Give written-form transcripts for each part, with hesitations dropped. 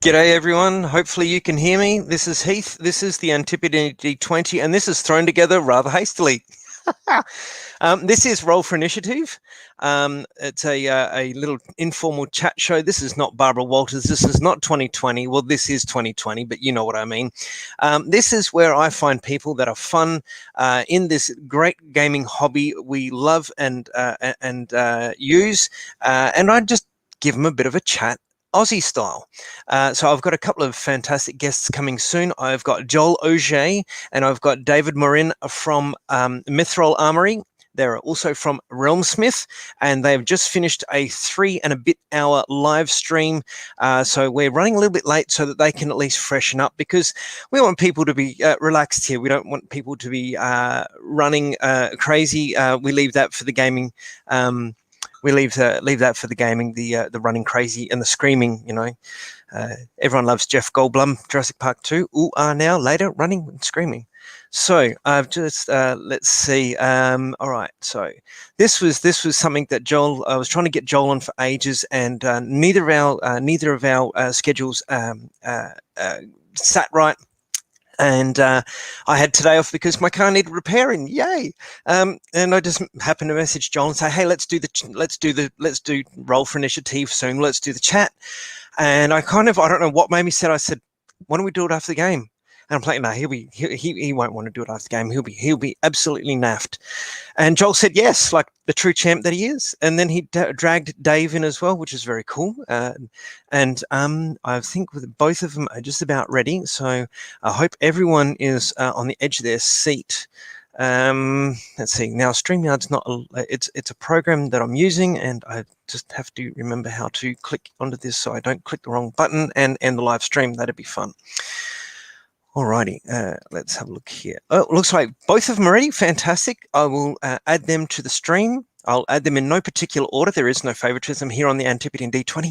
G'day everyone, hopefully you can hear me. This is Heath, this is the Initia-Tea-ve, and this is thrown together rather hastily. This is Roll for Initiative. It's a little informal chat show. This is not Barbara Walters, this is not 2020. Well, this is 2020, but you know what I mean. This is where I find people that are fun in this great gaming hobby we love and use, and I just give them a bit of a chat Aussie style. So I've got a couple of fantastic guests coming soon. I've got Joel Auge and I've got David Morin from Mythroll Armory. They're also from RealmSmith, and they've just finished a 3 and a bit hour live stream. So we're running a little bit late so that they can at least freshen up, because we want people to be relaxed here. We don't want people to be running crazy. We leave that for the gaming. We leave that for the gaming, the running crazy and the screaming. You know, everyone loves Jeff Goldblum, Jurassic Park 2. Ooh, now later, running and screaming. So I've just let's see. All right, so this was something that Joel. I was trying to get Joel on for ages, and neither of our schedules sat right. And I had today off because my car needed repairing. Yay! And I just happened to message Joel and say, "Hey, let's do Roll for Initiative soon. Let's do the chat." And I don't know what made me say. I said, "Why don't we do it after the game?" And I'm like, "No, he won't want to do it after the game. He'll be absolutely naffed." And Joel said yes, like the true champ that he is. And then he dragged Dave in as well, which is very cool. And I think with both of them are just about ready. So I hope everyone is on the edge of their seat. Let's see. Now, StreamYard's not. It's a program that I'm using, and I just have to remember how to click onto this so I don't click the wrong button and end the live stream. That'd be fun. Alrighty, let's have a look here. Oh, it looks like both of them are ready. Fantastic. I will add them to the stream. I'll add them in no particular order. There is no favoritism here on the Antipodean D20.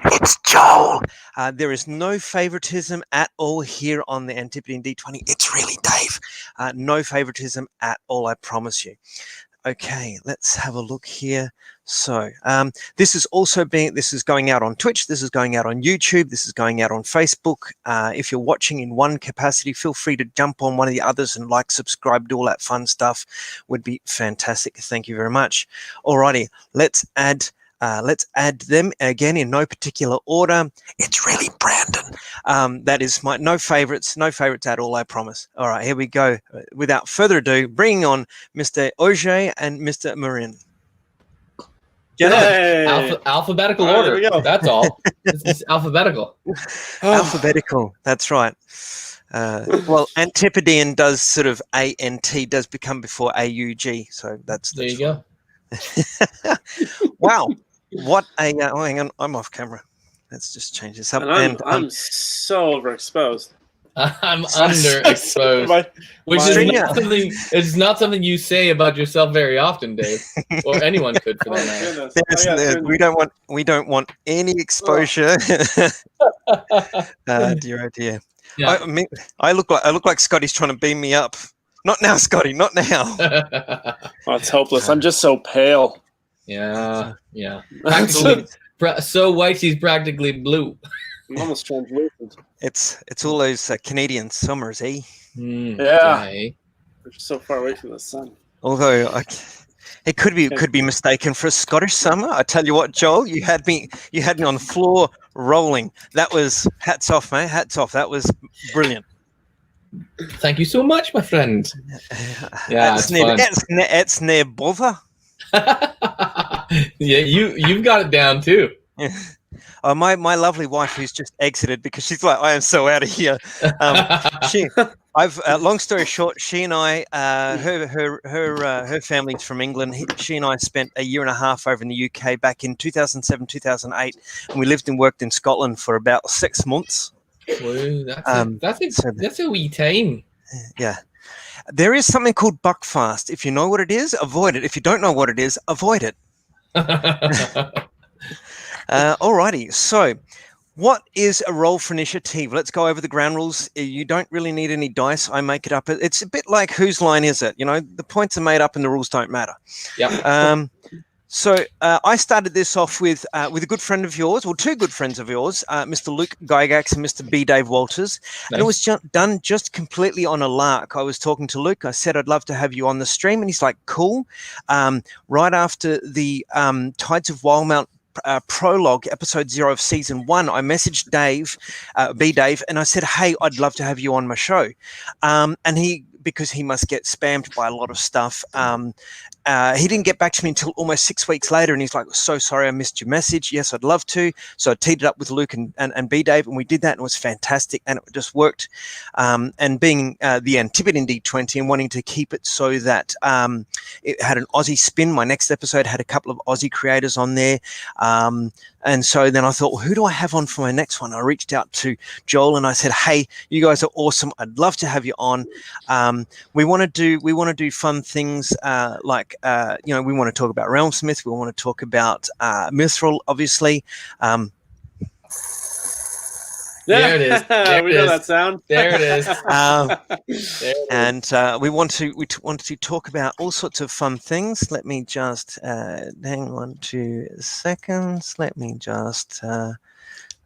It's Joel. There is no favoritism at all here on the Antipodean D20. It's really Dave. No favoritism at all, I promise you. Okay, let's have a look here. So this is going out on Twitch, this is going out on YouTube, this is going out on Facebook. If you're watching in one capacity, feel free to jump on one of the others and like, subscribe, do all that fun stuff. Would be fantastic. Thank you very much. Alrighty, let's add them again in no particular order. It's really Brandon. That is my no favorites at all, I promise. All right, here we go. Without further ado, bringing on Mr. Auge and Mr. Morin. Hey. Alphabetical order. There we go. That's all. It's alphabetical. Alphabetical. That's right. Well, Antipodean does sort of ANT does become before AUG, so that's there. You go. Wow, what a oh, hang on, I'm off camera. Let's just change this up. And I'm so overexposed. I'm underexposed, which is not something. It's not something you say about yourself very often, Dave, or anyone could for that matter. We don't want any exposure. Dear, oh dear. Yeah. I look like Scotty's trying to beam me up. Not now, Scotty. Not now. Oh, it's hopeless. I'm just so pale. Yeah. Practically, so white he's practically blue. I'm almost translucent. It's all those Canadian summers, eh? Yeah. We're so far away from the sun. Although it could be mistaken for a Scottish summer. I tell you what, Joel, you had me on the floor rolling. That was hats off, mate. Hats off. That was brilliant. Thank you so much, my friend. Yeah, it's near bother. Yeah, you've got it down too. My lovely wife, who's just exited because she's like, I am so out of here. Long story short, she and I, her family's from England. She and I spent a year and a half over in the UK back in 2007, 2008, and we lived and worked in Scotland for about 6 months. Well, that's a wee time. Yeah. There is something called Buckfast. If you know what it is, avoid it. If you don't know what it is, avoid it. Alrighty, so what is a roll for initiative? Let's go over the ground rules. You don't really need any dice. I make it up. It's a bit like whose line is it? You know, the points are made up and the rules don't matter. Yeah. So I started this off with a good friend of yours, or two good friends of yours, Mr. Luke Gygax and Mr. B. Dave Walters. Nice. And it was done just completely on a lark. I was talking to Luke. I said, I'd love to have you on the stream. And he's like, cool. Right after the Tides of Wildemount prologue, episode 0 of season 1, I messaged Dave, B. Dave, and I said, hey, I'd love to have you on my show. And because he must get spammed by a lot of stuff, he didn't get back to me until almost 6 weeks later, and he's like, so sorry I missed your message. Yes, I'd love to. So I teed it up with Luke and B Dave, and we did that, and it was fantastic, and it just worked. And being the Antipodean D20 and wanting to keep it so that it had an Aussie spin, my next episode had a couple of Aussie creators on there. And so then I thought, well, who do I have on for my next one? I reached out to Joel and I said, hey, you guys are awesome. I'd love to have you on. We want to do fun things like we want to talk about RealmSmith. We want to talk about Mythroll, obviously. There it is. We know that sound. There it is. And we want to talk about all sorts of fun things. Let me just hang on 2 seconds. Let me just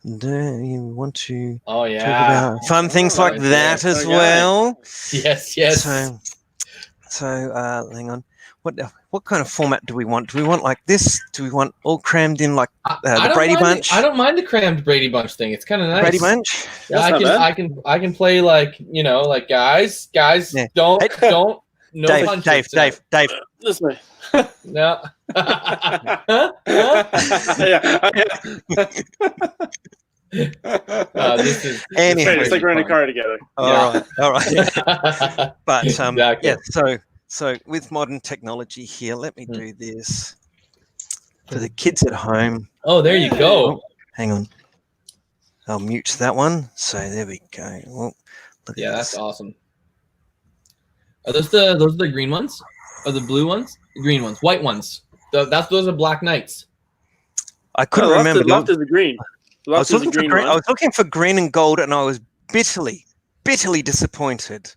you want to talk about fun things like that as well. Yes. So hang on. What kind of format do we want? Do we want like this? Do we want all crammed in like the Brady Bunch? I don't mind the crammed Brady Bunch thing. It's kind of nice. Brady Bunch. Yeah, I can play like like guys. Yeah. Don't no punches. Dave. This way. No. This is anyway. It's like we're in a car together. All right. But exactly. So with modern technology here, let me do this for the kids at home. Oh, there you go. Oh, hang on. I'll mute that one. So there we go. Well, that's awesome. Are those the green ones? Or the blue ones? The green ones. White ones. Those are Black Knights. I couldn't remember. Left is the green. I was looking for green and gold, and I was bitterly disappointed.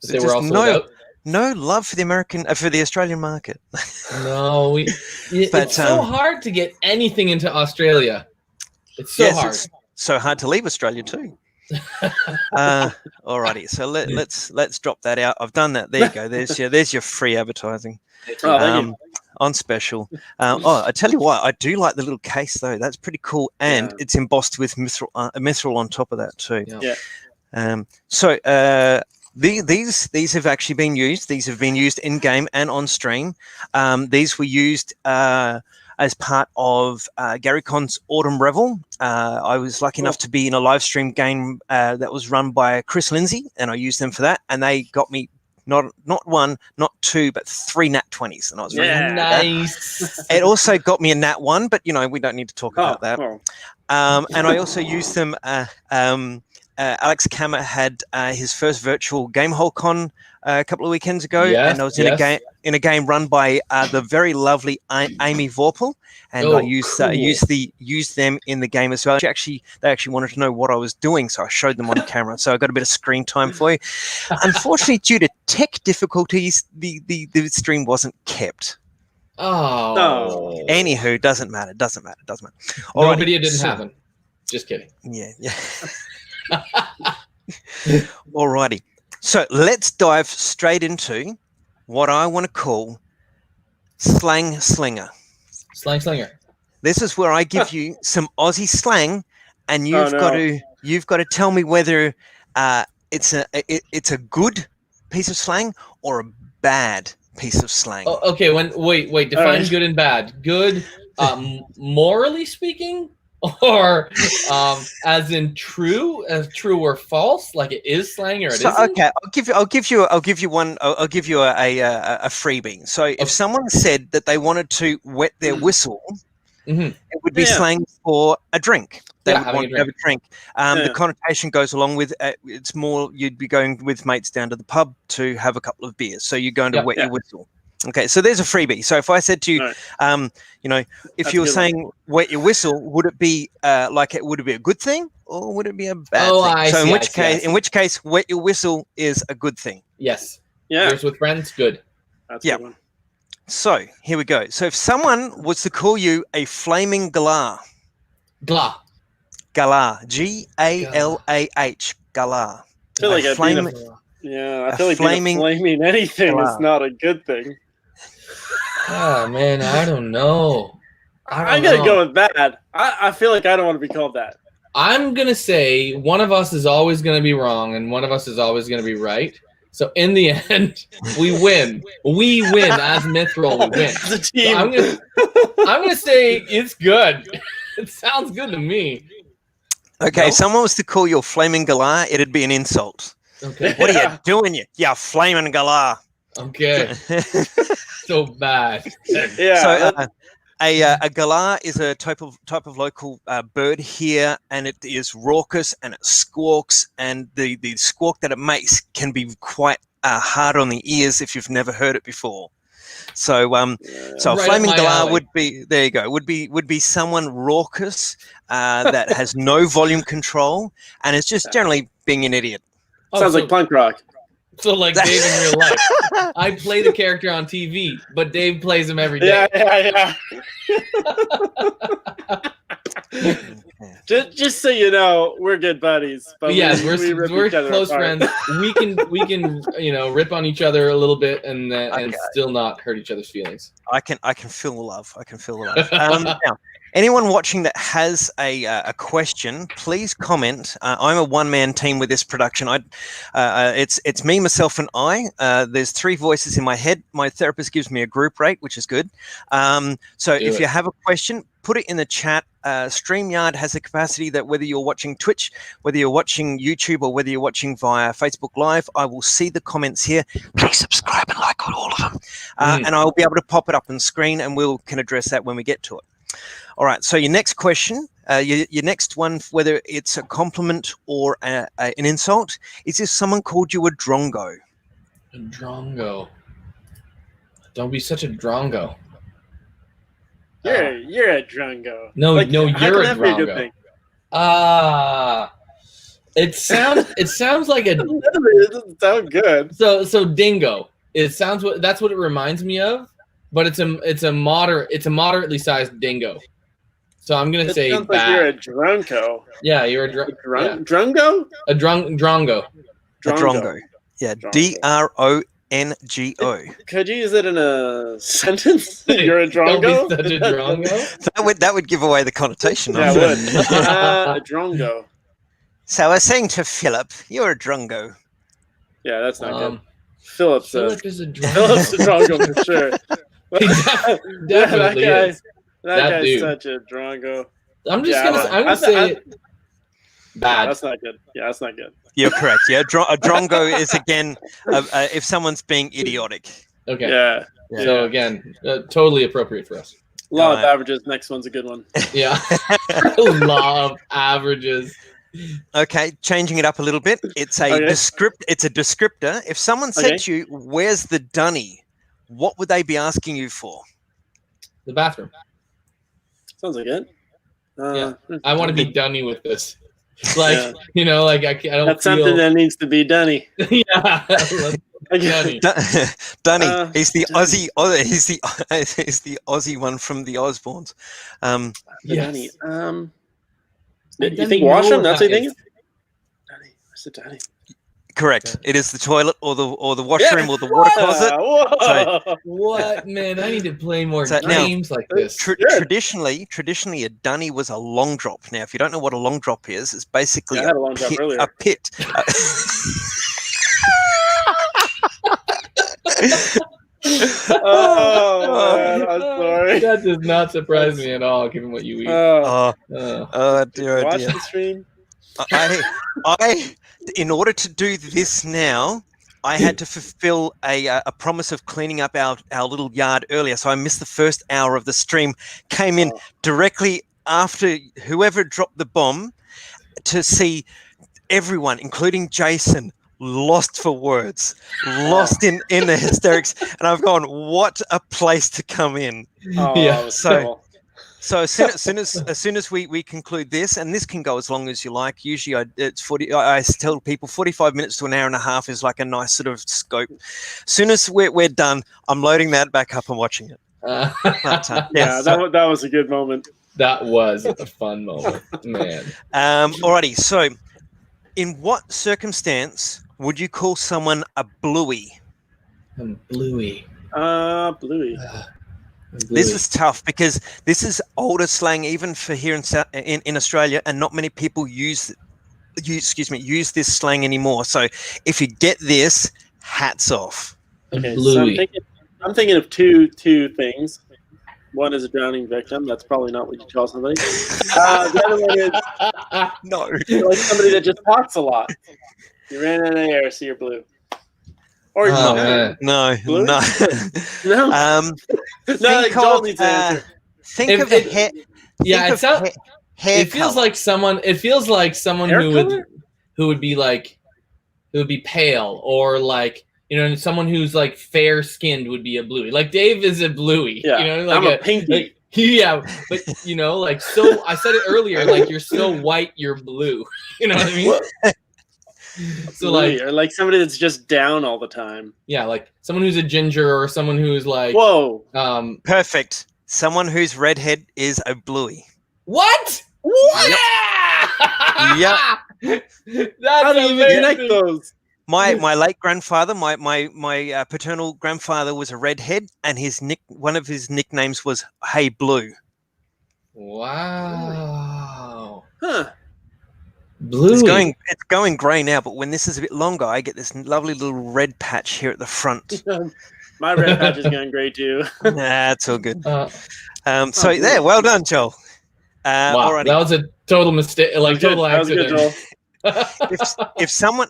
They were all sold out. No love for the Australian market. No, it's so hard to get anything into Australia. It's so hard. It's so hard to leave Australia too. Alrighty, so let's drop that out. I've done that. There you go. There's your free advertising. On special. I tell you what, I do like the little case though. That's pretty cool, and it's embossed with Mythroll on top of that too. Yeah. These have actually been used. These have been used in game and on stream. These were used as part of Gary Con's Autumn Revel. I was lucky enough to be in a live stream game that was run by Chris Lindsay, and I used them for that. And they got me not one, not two, but 3 nat 20s, and I was really happy nice. With that. It also got me a nat 1, but we don't need to talk about that. And I also used them. Alex Kammer had his first virtual game hole con a couple of weekends ago, and I was in a game run by the very lovely Amy Vorpal, and I used them in the game as well. They actually wanted to know what I was doing, so I showed them on camera. So I got a bit of screen time for you. Unfortunately, due to tech difficulties, the stream wasn't kept. Oh no. Anywho, doesn't matter. No video didn't happen. Just kidding. Yeah. Alrighty, so let's dive straight into what I want to call Slang Slinger. Slang Slinger. This is where I give you some Aussie slang, and you've got to tell me whether it's a good piece of slang or a bad piece of slang. Oh, okay. Wait. Define good and bad. Good, morally speaking. Or as in true or false, like it is slang or it isn't? Okay, I'll give you a freebie. So if someone said that they wanted to wet their whistle, it would be slang for a drink. They would want to have a drink. The connotation goes along with it's more you'd be going with mates down to the pub to have a couple of beers. So you're going to wet your whistle. Okay, so there's a freebie. So if I said to you, if you were saying wet your whistle, would it be would it be a good thing or would it be a bad thing? So in which case, wet your whistle is a good thing. Yes. Yeah. Beers with friends, good. That's a good one. So here we go. So if someone was to call you a flaming galah, Glah. galah, G-A-L-A-H, galah. I feel like A flame- I feel like flaming flaming anything is galah. not a good thing. Oh man, I don't know. I gotta go with bad. I feel like I don't want to be called that. I'm gonna say one of us is always gonna be wrong, and one of us is always gonna be right. So in the end, we win. We win as Mythroll. We win. The team. So I'm gonna say it's good. It sounds good to me. Okay, if someone was to call you a flaming galah, it'd be an insult. Okay. What are you doing, you flaming galah? Okay. So bad. Yeah. So a galah is a type of local bird here, and it is raucous and it squawks, and the squawk that it makes can be quite hard on the ears if you've never heard it before. So so a Right flaming up my galah alley. would be, there you go, would be someone raucous that has no volume control and is just generally being an idiot. Sounds like punk rock. So like Dave in real life. I play the character on TV, but Dave plays him every day. Yeah. Just so you know, we're good buddies. But Yes, we rip we're each other close apart. friends. We can rip on each other a little bit and Okay. still not hurt each other's feelings. I can feel the love. I can feel the love. Now, anyone watching that has a question, please comment. I'm a one-man team with this production. It's me, myself, and I. There's 3 voices in my head. My therapist gives me a group rate, which is good. So if you have a question, put it in the chat. StreamYard has a capacity that whether you're watching Twitch, whether you're watching YouTube, or whether you're watching via Facebook Live, I will see the comments here. Please subscribe and like all of them. And I'll be able to pop it up on screen, and we can address that when we get to it. All right, so your next question, your next one, whether it's a compliment or an insult, is if someone called you a drongo? A drongo. Don't be such a drongo. You're a drongo. No, Like, no, how you're can a that be good drongo. thing? It sounds like a It doesn't sound good. so dingo. That's what it reminds me of, but it's a moderately sized dingo. So I'm gonna It say sounds like bad. you're a drunko. Yeah, you're a drongo. Drungo? A drongo. A drongo. Yeah, Drongo. DRONGO. Could you use it in a sentence? You're a Don't drongo? be such a drongo. That would give away the connotation. Yeah, of it it. would. A drongo. So I was saying to Philip, you're a drongo. Yeah, that's not good. Philip's Philip is a Philip's a drongo. drongo for sure. Definitely is. That That guy's dude. such a drongo. I'm gonna I- say bad. That's not good. Yeah, that's not good. You're correct. Yeah, a drongo is again if someo's being idiotic. Okay. Yeah. So again, totally appropriate for us. Law of averages. Next one's a good one. Yeah. Law of averages. Okay, changing it up a little bit. It's a It's a descriptor. If someone said to you, "Where's the dunny?" what would they be asking you for? The bathroom. Sounds like it. I want to be dunny with this. Like I don't. That's something that needs to be dunny. Yeah. Dunny. Dunny. He's the Aussie. He's the Aussie one from the Osbournes. Dunny. I You don't think even washroom? know what That's that what you think? is. Dunny. Where's the dunny? Correct. It is the toilet or the washroom or the water closet. Whoa. What, man? I need to play more So now- games like this. Traditionally, a dunny was a long drop. Now, if you don't know what a long drop is, it's basically I had a long drop earlier. a pit. Oh, man, I'm sorry. That does not surprise me at all, given what you eat. Oh dear, oh Watch dear. the stream. I, in order to do this now, I had to fulfill a promise of cleaning up our little yard earlier. So I missed the first hour of the stream, came in directly after whoever dropped the bomb to see everyone, including Jason, lost for words, lost in the hysterics. And I've gone, what a place to come in. Oh, Yeah, that was so- cool. So as soon as we conclude this, and this can go as long as you like. Usually, it's 40. I tell people 45 minutes to an hour and a half is like a nice sort of scope. As soon as we're done, I'm loading that back up and watching it. Yeah, that was a good moment. That was a fun moment, man. Alrighty. So, in what circumstance would you call someone a bluey? Bluey. Bluey. This is tough because this is older slang even for here in Australia, and not many people use this slang anymore. So if you get this, hats off. Okay, so I'm thinking of two things. One is a drowning victim. That's probably not what you call somebody. The other one is no, like somebody that just talks a lot. You ran out of air, so you're blue. Or no. No. Think of a hair. Yeah, Hair it feels color. like someone. It feels like someone Hair who color? would be pale, or like, you know, someone who's like fair skinned would be a bluey. Like Dave is a bluey. Yeah, you know, like I'm a pinky. Yeah, but you know, like, so I said it earlier. Like, you're so white, you're blue. You know what I mean? So Bluey, or like somebody that's just down all the time. Yeah, like someone who's a ginger, or someone who's like, whoa, perfect. Someone who's redhead is a bluey. What? Yep. How do you connect those? My late grandfather, my paternal grandfather was a redhead, and one of his nicknames was Hey Blue. Wow. Huh. Blue. It's going grey now, but when this is a bit longer, I get this lovely little red patch here at the front. My red patch is going grey too. Nah, it's all good. So there, well done, Joel. Wow, alrighty. that was a total mistake, like total accident. If someone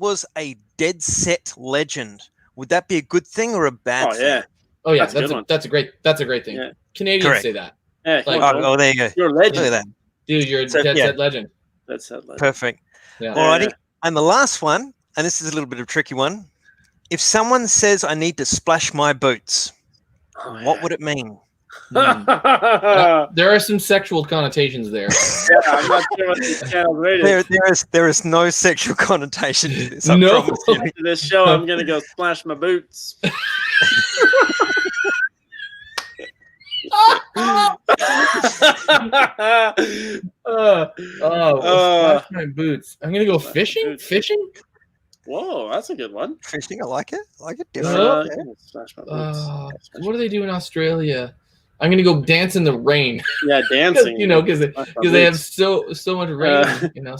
was a dead set legend, would that be a good thing or a bad thing? Yeah. Oh yeah, that's a great thing. Yeah. Canadians Correct. say that. Yeah, Like, oh, there you go. you're a legend. Look at that. Dude, you're a dead set legend. That's that legend. Perfect. Yeah. Alrighty. Yeah. And the last one, and this is a little bit of a tricky one. If someone says I need to splash my boots, what would it mean? There are some sexual connotations there. Yeah, I'm not sure what this channel rated. There is no sexual connotation to this. I No. promise you. After this show, I'm gonna go splash my boots. Splash my boots. I'm gonna go fishing. Fishing. Whoa, that's a good one. Fishing, I like it. I like it. Splash my boots. What do they do in Australia? I'm gonna go dance in the rain. Yeah, dancing. You know, because they have so much rain. You know,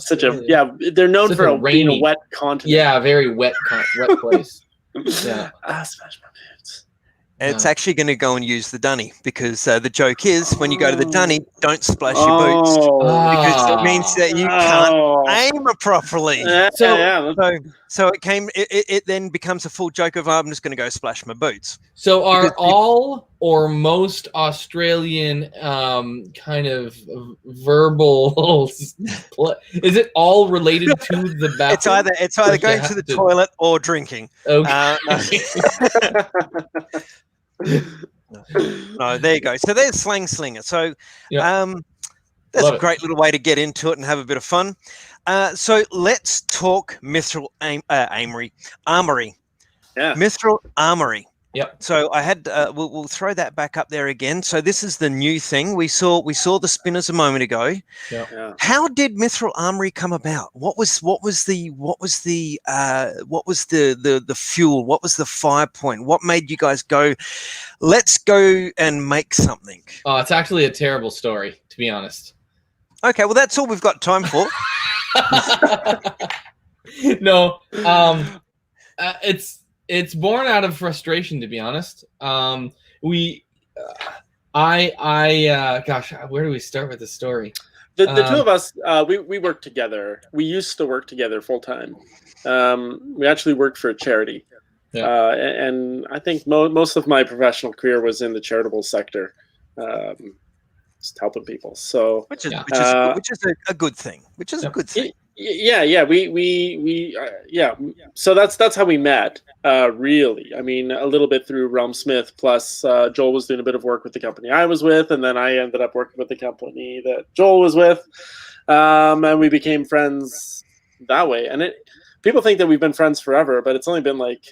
they're known Such for a being a rainy- wet continent. Yeah, very wet place. Yeah. Splash my boots. It's actually going to go and use the dunny because the joke is when you go to the dunny, don't splash your boots because it means that you can't aim properly. So it then becomes a full joke of I'm just going to go splash my boots. So are all or most Australian kind of verbal is it all related to the bathroom? It's either going to the toilet or drinking. Okay. No, there you go. So there's Slang Slinger. So that's Love a great little way to get into it and have a bit of fun. So let's talk Mythroll Armory. Yeah. Mythroll Armory. Yep. So I had we'll throw that back up there again. So this is the new thing. We saw the spinners a moment ago. Yeah. How did Mythroll Armory come about? What was the fuel? What was the fire point? What made you guys go, let's go and make something? Oh, it's actually a terrible story, to be honest. Okay, well that's all we've got time for. No, it's born out of frustration, to be honest. Gosh, where do we start with the story? The two of us, we worked together. We used to work together full time. We actually worked for a charity, and I think most of my professional career was in the charitable sector, just helping people. So which is a good thing. Which is a good thing. Yeah. Yeah. So that's how we met. Really, I mean, a little bit through RealmSmith. Plus, Joel was doing a bit of work with the company I was with, and then I ended up working with the company that Joel was with, and we became friends that way. And people think that we've been friends forever, but it's only been like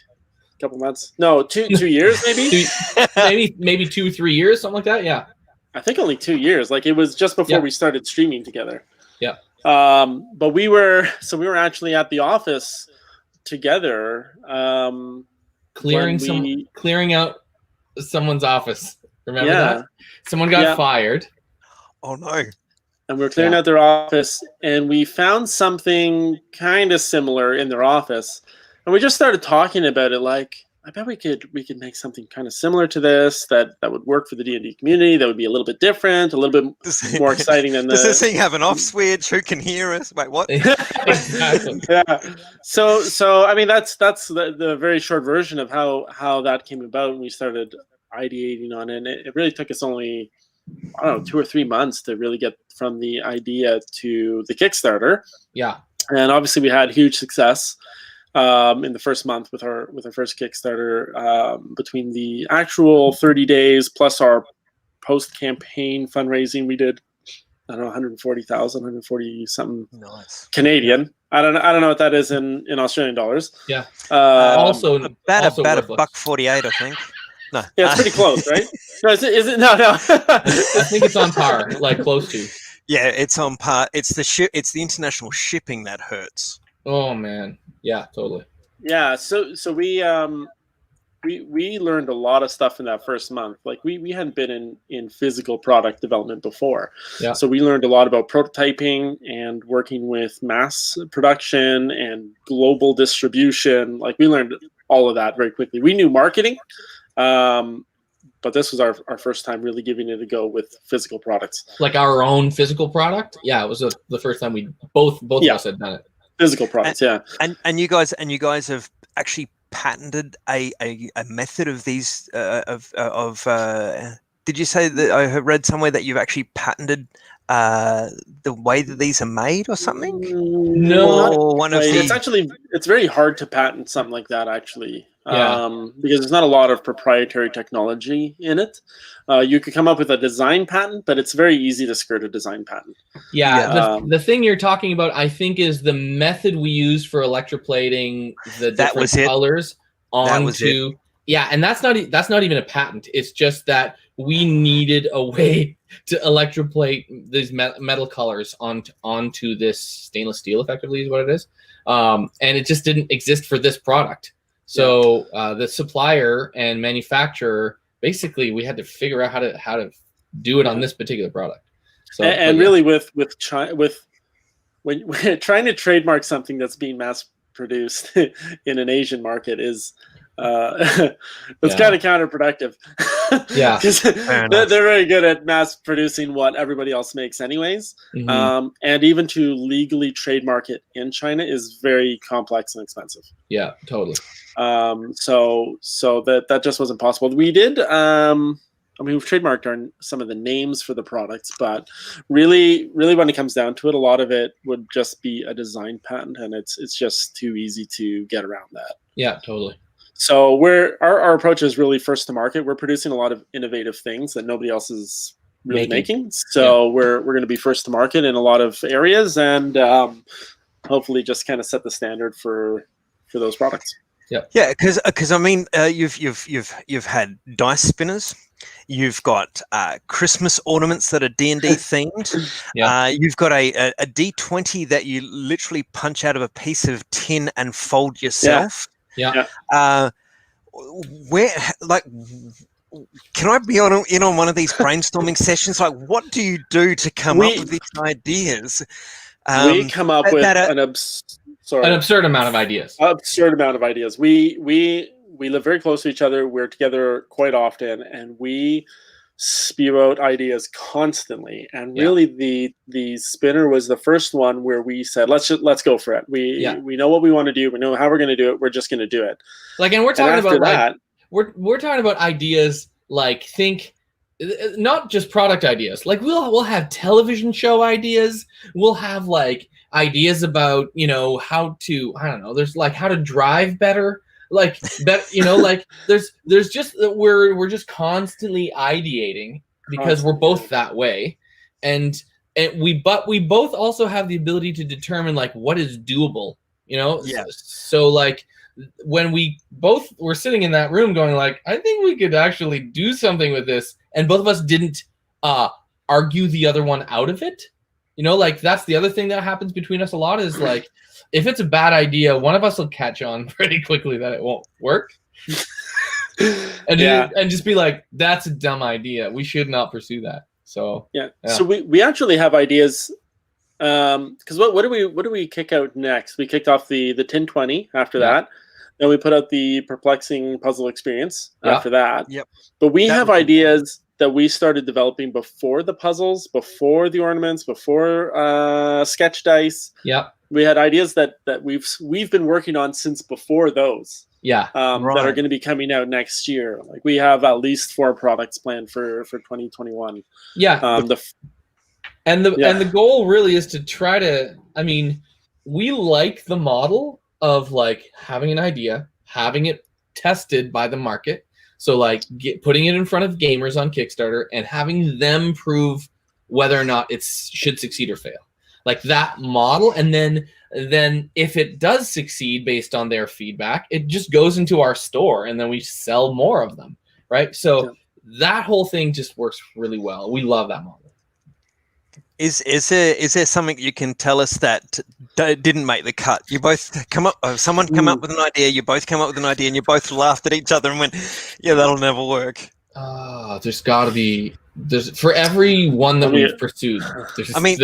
a couple months. No, 2 years maybe. maybe 2-3 years, something like that. Yeah. I think only 2 years. Like it was just before we started streaming together. Yeah. But we were actually at the office together, clearing out someone's office. Remember that? Someone got fired. Oh no. And we were clearing out their office, and we found something kind of similar in their office, and we just started talking about it. Like, I bet we could make something kind of similar to this that would work for the D&D community. That would be a little bit different, a little bit more exciting than Does this thing have an off switch? Who can hear us? Wait, what? Exactly. Yeah. So I mean, that's the very short version of how that came about, and we started ideating on it. And it really took us only, I don't know, 2 or 3 months to really get from the idea to the Kickstarter. Yeah. And obviously we had huge success in the first month with our first Kickstarter, between the actual 30 days plus our post-campaign fundraising. We did, I don't know, 140,000, 140 something Canadian. I don't know what that is in Australian dollars. Yeah. Also about $1.48, I think. No. Yeah, it's pretty close, right? No, is it? No. I think it's on par, like close to. Yeah, it's on par. It's the international shipping that hurts. Oh man, yeah, totally. Yeah, so we learned a lot of stuff in that first month. Like we hadn't been in physical product development before. Yeah. So we learned a lot about prototyping and working with mass production and global distribution. Like we learned all of that very quickly. We knew marketing. But this was our first time really giving it a go with physical products. Like our own physical product? Yeah, it was the first time we both of us had done it. Physical products, And you guys have actually patented a method of these did you say that I have read somewhere that you've actually patented the way that these are made or something? No, it's very hard to patent something like that actually. Because there's not a lot of proprietary technology in it. You could come up with a design patent, but it's very easy to skirt a design patent. Yeah, the thing you're talking about, I think, is the method we use for electroplating the different colors onto. Yeah, and that's not even a patent. It's just that we needed a way to electroplate these metal colors onto this stainless steel, effectively, is what it is. And it just didn't exist for this product. So the supplier and manufacturer, basically, we had to figure out how to do it on this particular product. So, and really, with when trying to trademark something that's being mass produced in an Asian market is it's kind of counterproductive. Yeah, because they're very good at mass producing what everybody else makes, anyways. Mm-hmm. And even to legally trademark it in China is very complex and expensive. Yeah, totally. So that just wasn't possible. We did. I mean, we've trademarked some of the names for the products, but really, when it comes down to it, a lot of it would just be a design patent, and it's just too easy to get around that. Yeah, totally. So our approach is really first to market. We're producing a lot of innovative things that nobody else is really making. So we're going to be first to market in a lot of areas, and hopefully just kind of set the standard for those products. Yeah, because I mean, you've had dice spinners. You've got Christmas ornaments that are D&D themed. Yeah. You've got a D20 that you literally punch out of a piece of tin and fold yourself. Yeah. Where, like, can I be in on one of these brainstorming sessions? Like, what do you do to come up with these ideas? We come up with an absurd amount of ideas. Absurd amount of ideas. We live very close to each other. We're together quite often, and we spew out ideas constantly. And really, the spinner was the first one where we said, let's go for it. We know what we want to do. We know how we're going to do it. We're just going to do it. Like, and we're talking about that. Like, we're talking about ideas like not just product ideas. Like we'll have television show ideas. We'll have like ideas about, you know, how to, I don't know, there's like how to drive better, like, you know, like there's just, we're just constantly ideating because we're both that way. And we both also have the ability to determine like what is doable, you know? Yeah. So like when we both were sitting in that room going like, I think we could actually do something with this. And both of us didn't argue the other one out of it. You know, like that's the other thing that happens between us a lot is like, if it's a bad idea, one of us will catch on pretty quickly that it won't work. And just be like, that's a dumb idea. We should not pursue that. So yeah. So we actually have ideas. Because what do we kick out next? We kicked off the 1020 after that. Then we put out the perplexing puzzle experience after that. Yep. But we have ideas that we started developing before the puzzles, before the ornaments, before sketch dice. Yep. We had ideas that we've been working on since before those. Yeah. That are going to be coming out next year. Like we have at least 4 products planned for 2021. Yeah. And the goal really is to try to, I mean, we like the model of like having an idea, having it tested by the market. So like putting it in front of gamers on Kickstarter and having them prove whether or not it should succeed or fail. Like that model. And then if it does succeed based on their feedback, it just goes into our store and then we sell more of them. Right. So that whole thing just works really well. We love that model. Is there something you can tell us that didn't make the cut? You both come up, someone come up with an idea, you both come up with an idea, and you both laughed at each other and went, "Yeah, that'll never work." There's got to be for every one that we've pursued. I mean,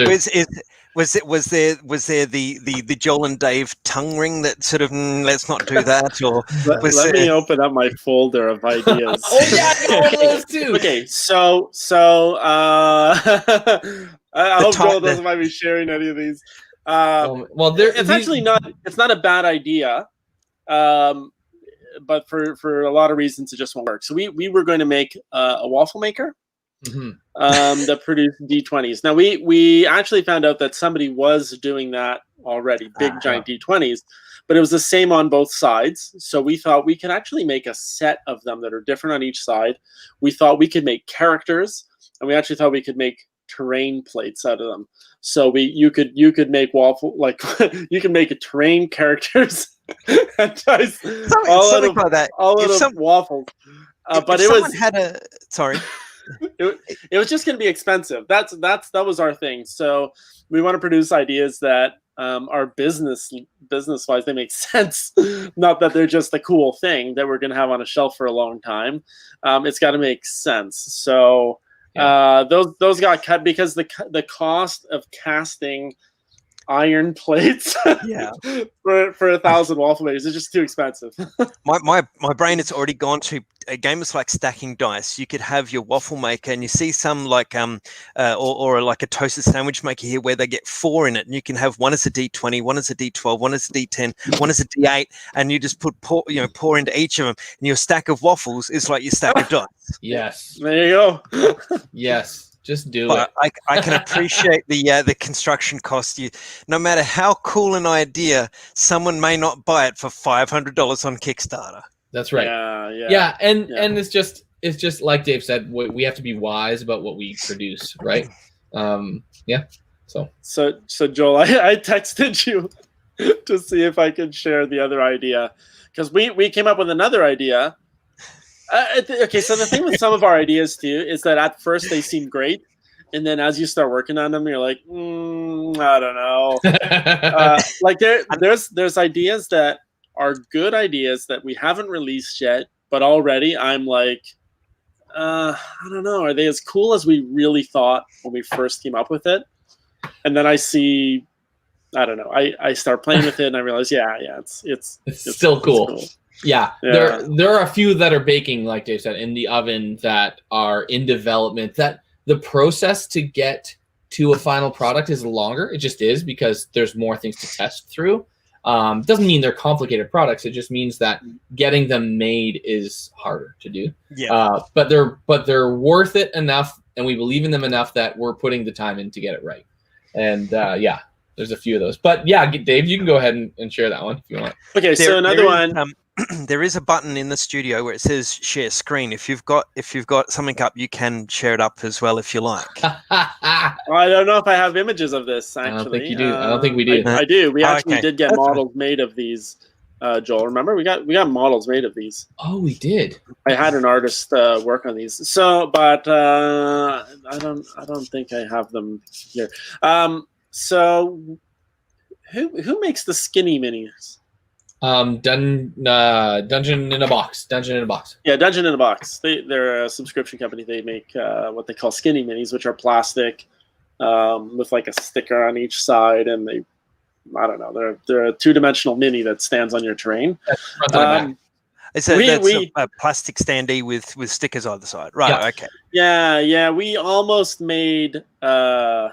was there the Joel and Dave tongue ring that sort of let's not do that, or let me open up my folder of ideas. Oh yeah, I got one of those too. Okay, so I hope Joel doesn't mind me sharing any of these. Well, it's actually not. It's not a bad idea, but for a lot of reasons, it just won't work. So we were going to make a waffle maker that produced D20s. Now we actually found out that somebody was doing that already, big giant D20s, but it was the same on both sides. So we thought we could actually make a set of them that are different on each side. We thought we could make characters, and we actually thought we could make terrain plates out of them. So you could make waffle, like you can make a terrain characters and dice all out of waffles. But it was it was just going to be expensive. That was our thing. So we want to produce ideas that are business wise they make sense. Not that they're just a cool thing that we're going to have on a shelf for a long time. It's got to make sense. So those got cut because the cost of casting iron plates for 1,000 waffle makers is just too expensive. my brain has already gone to a game that's like stacking dice. You could have your waffle maker, and you see some like or like a toasted sandwich maker here where they get 4 in it, and you can have one as a D20, one as a D12, one as a D10, one as a D8, and you just pour into each of them, and your stack of waffles is like your stack of dice. Yes, there you go. Yes. Just do it. I can appreciate the construction cost. No matter how cool an idea, someone may not buy it for $500 on Kickstarter. That's right. Yeah. And it's just like Dave said, we have to be wise about what we produce, right? So Joel, I texted you to see if I could share the other idea, because we came up with another idea. Okay, so the thing with some of our ideas too is that at first they seem great, and then as you start working on them, you're like, I don't know. Like there's ideas that are good ideas that we haven't released yet, but already I'm like, I don't know, are they as cool as we really thought when we first came up with it? And then I see, I don't know, I start playing with it and I realize, it's still cool. Yeah, there are a few that are baking, like Dave said, in the oven that are in development. That the process to get to a final product is longer. It just is, because there's more things to test through. Doesn't mean they're complicated products. It just means that getting them made is harder to do. Yeah. But they're worth it enough, and we believe in them enough that we're putting the time in to get it right. And there's a few of those. But yeah, Dave, you can go ahead and share that one if you want. Okay, so another one. There is a button in the studio where it says share screen. If you've got something up, you can share it up as well if you like. I don't know if I have images of this, actually. I don't think you do. I don't think we do. I do. We actually did get That's models made of these, Joel. Remember, we got models made of these. Oh, we did. I had an artist work on these. So, but I don't think I have them here. So who makes the skinny minis? Dungeon in a Box. Dungeon in a Box. Yeah, Dungeon in a Box. They're a subscription company. They make what they call skinny minis, which are plastic with like a sticker on each side, and I don't know, they're a 2-dimensional mini that stands on your terrain. It's a plastic standee with stickers either side, right? Yeah. Okay. Yeah. We almost made a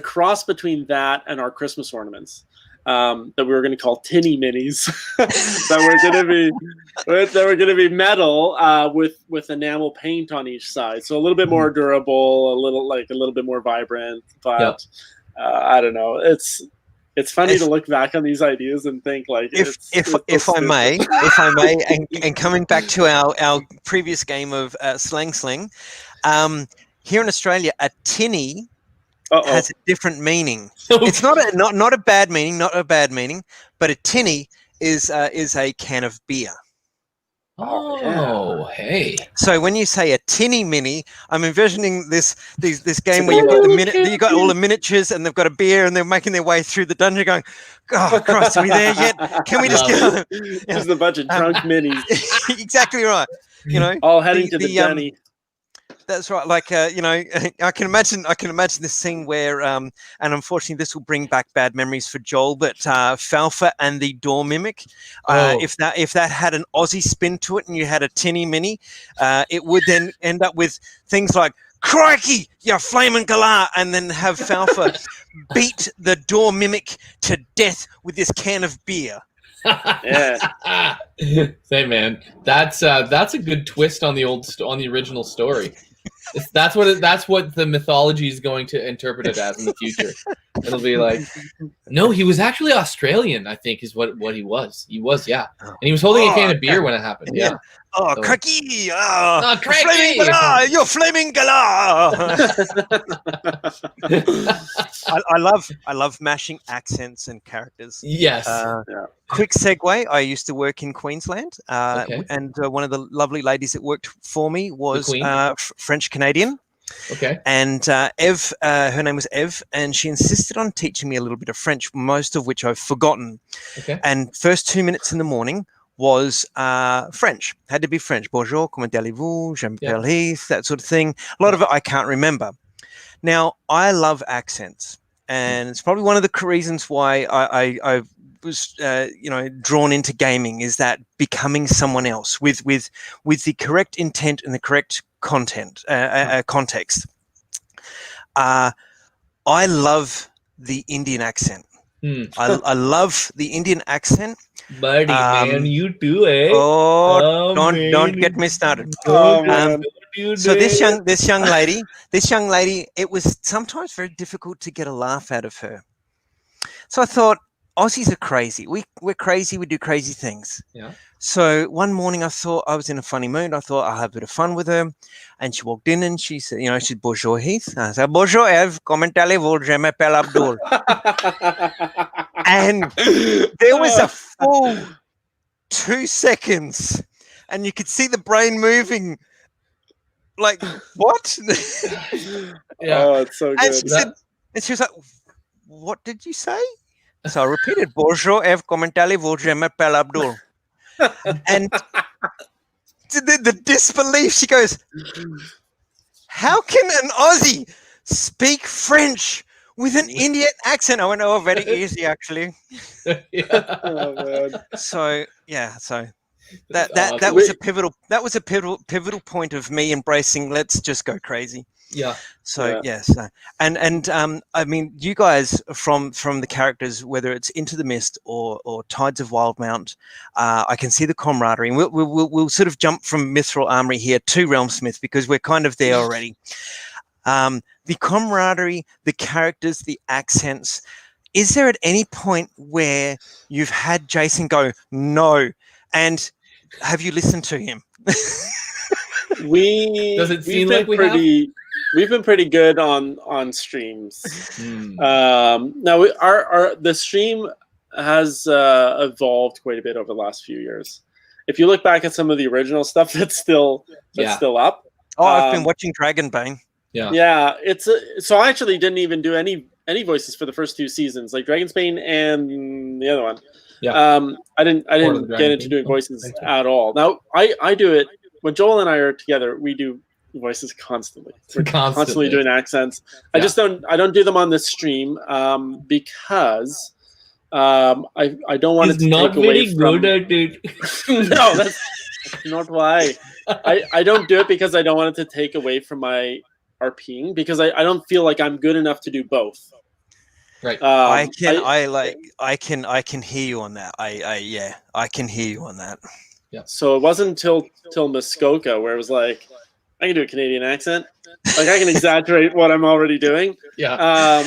cross between that and our Christmas ornaments. That we were going to call tinny minis, that were going to be metal with enamel paint on each side, so a little bit more durable, a little bit more vibrant. But I don't know. It's funny to look back on these ideas and think like if I may, and coming back to our previous game of Sling, here in Australia, a tinny has a different meaning. It's not a bad meaning, but a tinny is a can of beer. Oh, hey. So when you say a tinny mini, I'm envisioning this game where you got all the miniatures and they've got a beer and they're making their way through the dungeon going, oh Christ, are we there yet? Can we just go? There's a bunch of drunk minis. Exactly right. You know, all heading to the Denny. That's right. Like, I can imagine this scene where, and unfortunately this will bring back bad memories for Joel, but Falfa and the door mimic, if that had an Aussie spin to it and you had a tinny mini, it would then end up with things like, crikey, you flaming galah, and then have Falfa beat the door mimic to death with this can of beer. Yeah. Say, man, that's a good twist on the original story. That's what the mythology is going to interpret it as in the future. It'll be like, no, he was actually Australian, I think, is what he was. He was, yeah, and he was holding a can of beer when it happened. Yeah. Oh, crikey! Oh, crikey! You're flaming galah! I love mashing accents and characters. Yes. Quick segue. I used to work in Queensland, and one of the lovely ladies that worked for me was French Canadian. Okay. And Ev, her name was Ev, and she insisted on teaching me a little bit of French, most of which I've forgotten. Okay. And first 2 minutes in the morning was French. Had to be French. Bonjour, comment allez-vous? Je m'appelle Heath, that sort of thing. A lot of it I can't remember. Now, I love accents, and it's probably one of the reasons why I was drawn into gaming, is that becoming someone else with the correct intent and the correct context. I love the Indian accent. I love the Indian accent. Buddy, man, you do it. Don't get me started. So this young lady, it was sometimes very difficult to get a laugh out of her. So I thought, Aussies are crazy. We're crazy. We do crazy things. Yeah. So one morning I thought, I was in a funny mood. I thought I'll have a bit of fun with her. And she walked in and she said, she said, bonjour, Heath. I said, bonjour, Ev. Comment allez-vous? Je m'appelle Abdul. And there was a full 2 seconds and you could see the brain moving. Like, what? Yeah. Oh, it's so good. And she was like, what did you say? So I repeated, bonjour, Ev, comment allez-vous? Je m'appelle Abdul. And the disbelief, she goes, how can an Aussie speak French with an Indian accent? I went, oh, very easy, actually. Oh, man. So that was a pivotal point of me embracing, let's just go crazy. Yeah. So yes, and I mean, you guys from the characters, whether it's Into the Mist or Tides of Wildemount, I can see the camaraderie. And we'll sort of jump from Mythroll Armory here to RealmSmith because we're kind of there already. The camaraderie, the characters, the accents. Is there at any point where you've had Jason go, no, and have you listened to him? Does it seem like we have? We've been pretty good on streams. Now the stream has evolved quite a bit over the last few years. If you look back at some of the original stuff that's still up. Oh, I've been watching Dragonbane. Yeah, so I actually didn't even do any voices for the first 2 seasons, like Dragonsbane and the other one. I didn't get into doing voices at all. Now I do it when Joel and I are together. We do voices constantly. We're constantly doing accents. I don't do them on the stream because I don't want it to take away from. No, that's not why. I don't do it because I don't want it to take away from my RPing, because I don't feel like I'm good enough to do both. Right. I can hear you on that. I can hear you on that. Yeah. So it wasn't until Muskoka where it was like, I can do a Canadian accent. Like I can exaggerate what I'm already doing. Yeah.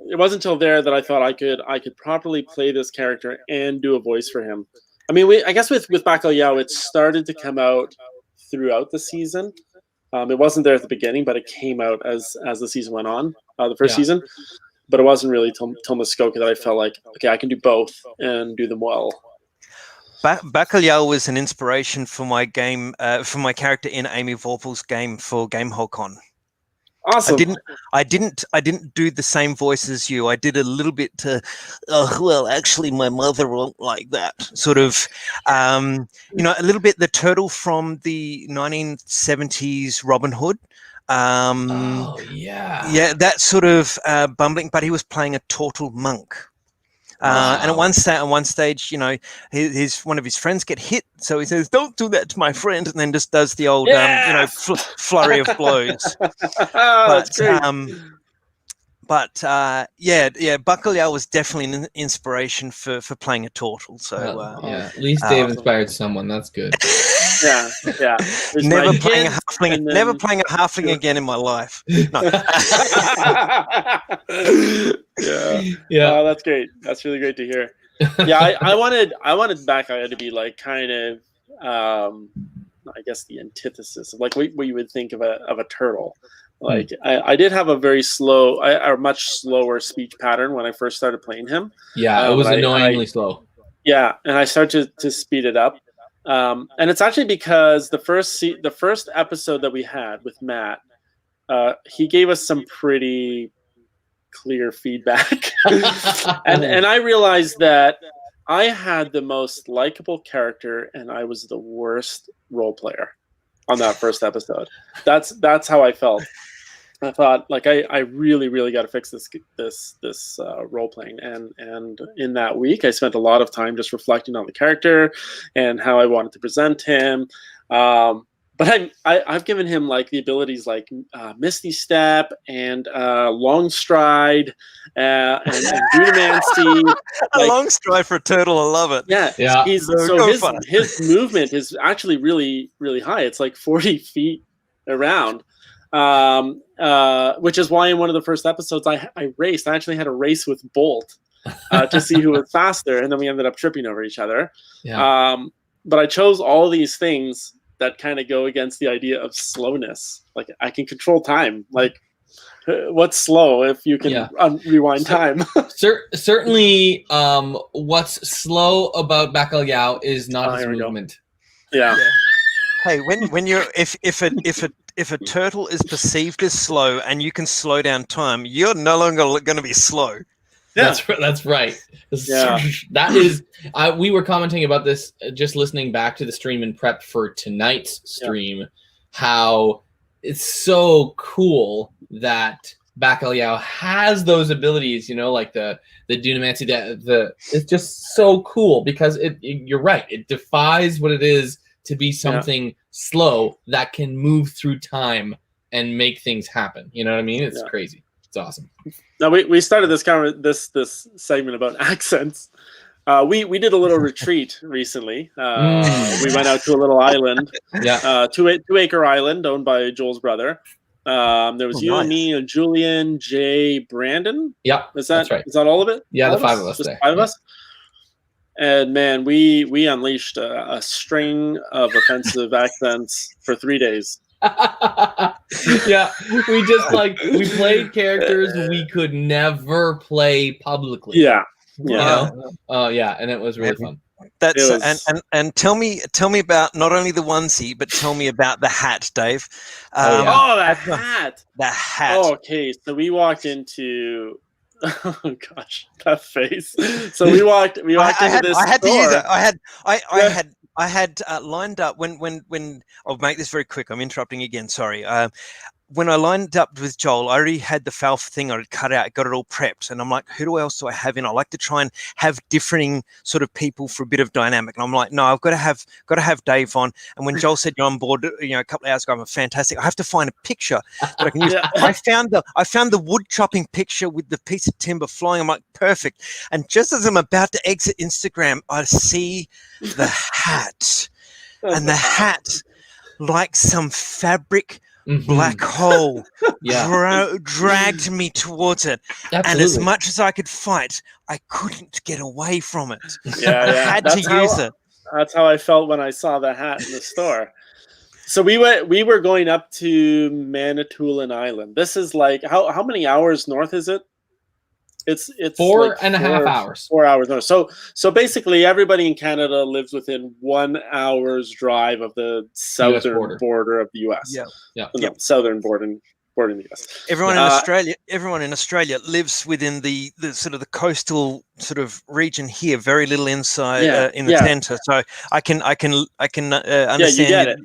It wasn't until there that I thought I could properly play this character and do a voice for him. I mean, I guess with Bacalhau, it started to come out throughout the season. It wasn't there at the beginning, but it came out as the season went on, the first season. But it wasn't really till Muskoka that I felt like, okay, I can do both and do them well. Bacalhau was an inspiration for my game, for my character in Amy Vorpal's game for GameHoleCon. Awesome. I didn't do the same voice as you. I did a little bit to, well, actually, my mother won't like that. Sort of, a little bit the turtle from the 1970s Robin Hood. Yeah, that sort of bumbling, but he was playing a turtle monk. And at one stage, his one of his friends get hit, so he says, "Don't do that to my friend," and then just does the old, flurry of blows. Bacalhau was definitely an inspiration for playing a turtle. So at least Dave inspired someone. That's good. Yeah. Never playing a halfling again in my life. No. Yeah. Oh, that's great. That's really great to hear. Yeah, I wanted Bacalhau to be like kind of, I guess the antithesis of like what you would think of a turtle. Like I did have a very slow, a much slower speech pattern when I first started playing him. Yeah, it was annoyingly slow. Yeah, and I started to speed it up. And it's actually because the first episode that we had with Matt, he gave us some pretty clear feedback, and I realized that I had the most likable character and I was the worst role player on that first episode. That's how I felt. I thought like I really got to fix this role playing, and in that week I spent a lot of time just reflecting on the character and how I wanted to present him. But I've given him like the abilities like Misty Step and Long Stride and Dunamancy. A long stride for a turtle, I love it. Yeah. His movement is actually really high. It's like 40 feet around. Which is why in one of the first episodes I raced. I actually had a race with Bolt to see who was faster, and then we ended up tripping over each other. Yeah. But I chose all these things that kind of go against the idea of slowness. Like I can control time. Like what's slow if you can rewind time? Certainly, what's slow about Bacalhau is not his movement. Yeah. Hey, when you're if a turtle is perceived as slow and you can slow down time, you're no longer going to be slow. Yeah. That's right. Yeah. That is. We were commenting about this just listening back to the stream in prep for tonight's stream. Yeah. How it's so cool that Bacalhau has those abilities. Like the Dunamancy. It's just so cool because you're right. It defies what it is to be something slow that can move through time and make things happen. You know what I mean? It's crazy. It's awesome. Now we started this segment about accents. We did a little retreat recently. We went out to a little island, 2 acre island owned by Joel's brother. There was you and me and Julian, Jay, Brandon. Yep, that's right. Is that all of it? Yeah, all the five of us. Just 5 of us. And man, we unleashed a string of offensive accents for 3 days. Yeah, we played characters we could never play publicly. Yeah. And it was really fun. And tell me about not only the onesie, but tell me about the hat, Dave. The hat. The hat. Oh, okay, so we walked into. Oh gosh, that face. So we walked into this store. I had to use it. I had lined up when I'll make this very quick. I'm interrupting again. Sorry. When I lined up with Joel, I already had the Falf thing I'd cut out, got it all prepped, and I'm like, who else do I have in? I like to try and have differing sort of people for a bit of dynamic. And I'm like, no, I've got to have Dave on. And when Joel said you're on board, a couple of hours ago, I'm fantastic. I have to find a picture that I can use. I found the wood chopping picture with the piece of timber flying. I'm like, perfect. And just as I'm about to exit Instagram, I see the hat, and the hat, like some fabric. Black hole dragged me towards it. Absolutely. And as much as I could fight, I couldn't get away from it. I had to use it. That's how I felt when I saw the hat in the store. So we were going up to Manitoulin Island. This is like how many hours north is it? It's 4.5 hours. 4 hours north. So basically everybody in Canada lives within 1 hour's drive of the southern border of the US. Southern border in the US. Everyone in Australia lives within the sort of the coastal sort of region here, very little inside in the center. So I can understand. Yeah, you get it.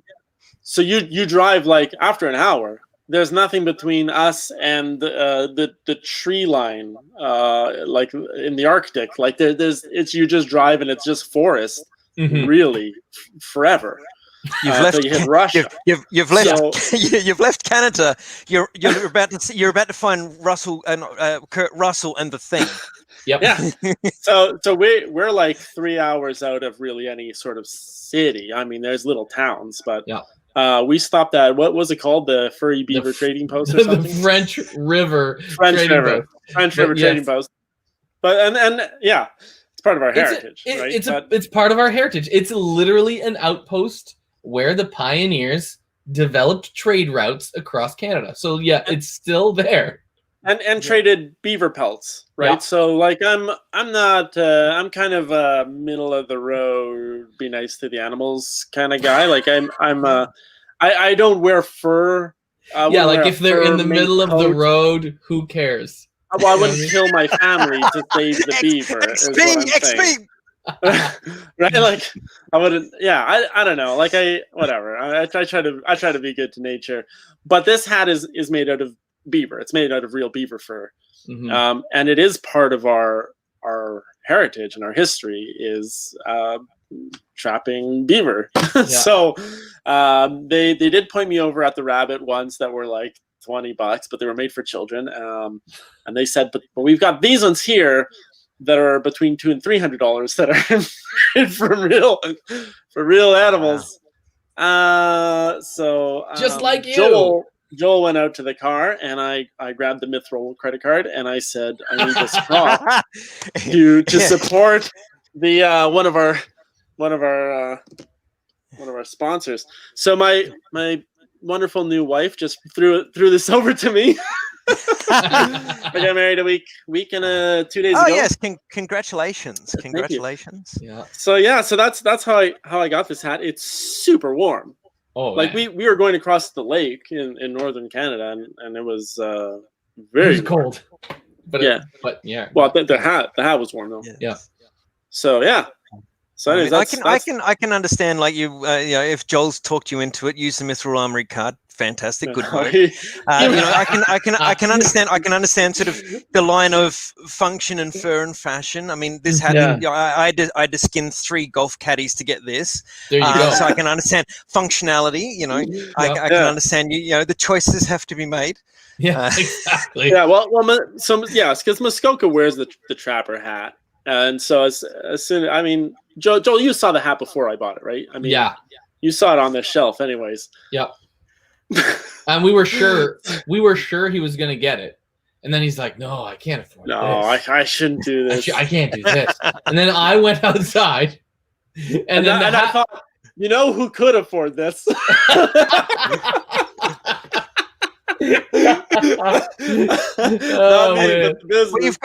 So you drive like after an hour. There's nothing between us and the tree line, like in the Arctic. Like you just drive and it's just forest, really, forever. You've left. You hit Russia. You've left. You've left Canada. You're about to find Russell and Kurt Russell and the Thing. Yep. Yeah. So we're like 3 hours out of really any sort of city. I mean, there's little towns, but we stopped at, what was it called? The Furry Beaver Trading Post or something? The French River Trading Post. But and it's part of our heritage, right? It's part of our heritage. It's literally an outpost where the pioneers developed trade routes across Canada. So it's still there. And traded beaver pelts, right? Yeah. So like I'm kind of a middle of the road, be nice to the animals kind of guy. Like I don't wear fur. Like if they're in the middle of the road, who cares? Well, I wouldn't kill my family to save the beaver. XP. Right? Like I wouldn't. Yeah, I don't know. Like whatever. I try to be good to nature. But this hat is made out of beaver. It's made out of real beaver fur, and it is part of our heritage and our history is trapping beaver. So they did point me over at the rabbit ones that were like $20, but they were made for children. And they said, but we've got these ones here that are between $200 and $300 that are for real animals. So just like you. Joel went out to the car, and I grabbed the Mythroll credit card, and I said, "I need this straw to support the one of our sponsors." So my wonderful new wife just threw this over to me. I got married a week and 2 days ago. Oh yes, congratulations! Congratulations! Yeah. So that's how I got this hat. It's super warm. Oh, like we were going across the lake in northern Canada, and it was very cold. But Well, the hat was warm though. Yeah. So yeah. So anyways, I can understand, like if Joel's talked you into it, use the Mythroll Armory card. Fantastic, good work. I can understand sort of the line of function and fur and fashion. I mean, this had I had to skin 3 golf caddies to get this. There you go. So I can understand functionality. I can understand the choices have to be made. Yeah, exactly. It's because Muskoka wears the trapper hat, and so as soon Joel, you saw the hat before I bought it, right? I mean, you saw it on the shelf, anyways. Yep. And we were sure he was gonna get it. And then he's like, "No, I can't afford this. I shouldn't do this. I can't do this." And then I went outside, and I thought, you know who could afford this?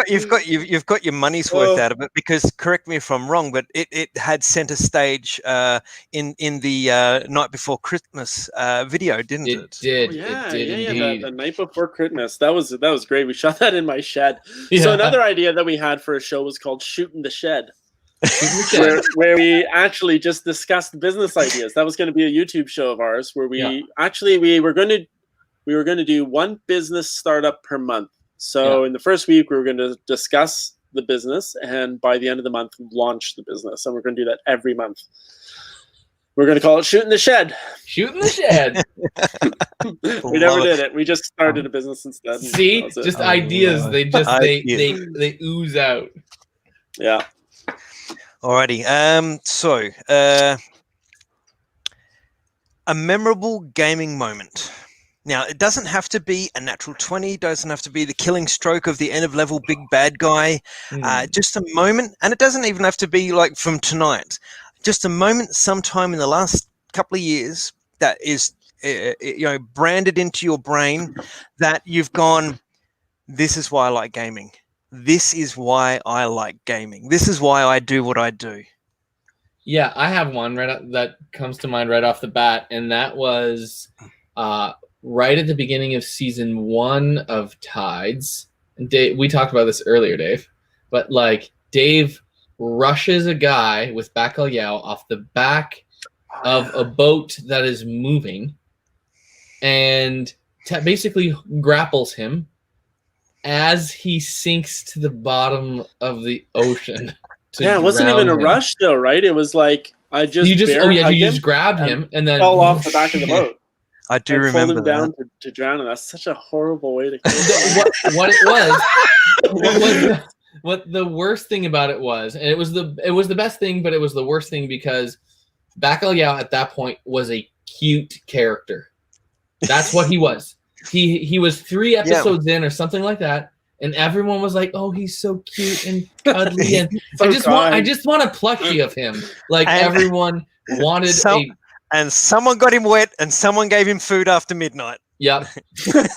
You've got your money's worth out of it, because, correct me if I'm wrong, but it had center stage in the Night Before Christmas video, didn't it? It did. Yeah, it did indeed. The Night Before Christmas. That was great. We shot that in my shed. Yeah. So another idea that we had for a show was called Shooting the Shed. where we actually just discussed business ideas. That was going to be a YouTube show of ours where we were going to do one business startup per month. So in the first week, we were going to discuss the business, and by the end of the month, launch the business. And we're going to do that every month. We're going to call it Shooting the Shed. Shooting the Shed. We never did it. We just started a business instead. See, just ideas. They just they ooze out. Yeah. Alrighty. So a memorable gaming moment. Now, it doesn't have to be a natural 20, doesn't have to be the killing stroke of the end of level big bad guy. Just a moment, and it doesn't even have to be like from tonight. Just a moment sometime in the last couple of years that is branded into your brain, that you've gone, this is why I like gaming. This is why I like gaming. This is why I do what I do. Yeah, I have one that comes to mind right off the bat, and that was right at the beginning of season 1 of Tides. And Dave, we talked about this earlier, Dave, but like Dave rushes a guy with Bacalhau off the back of a boat that is moving, and basically grapples him as he sinks to the bottom of the ocean. Yeah, it wasn't even a rush though, right? It was like you just grabbed him and then fell off the back of the boat. I do remember him down to drown him. That's such a horrible way to kill him. What it was, what the worst thing about it was, and it was the best thing, but it was the worst thing because Bacalhau at that point was a cute character. That's what he was. He was 3 episodes in or something like that, and everyone was like, "Oh, he's so cute and cuddly," and I just want a plushie of him. Like everyone wanted and someone got him wet, and someone gave him food after midnight. Yep.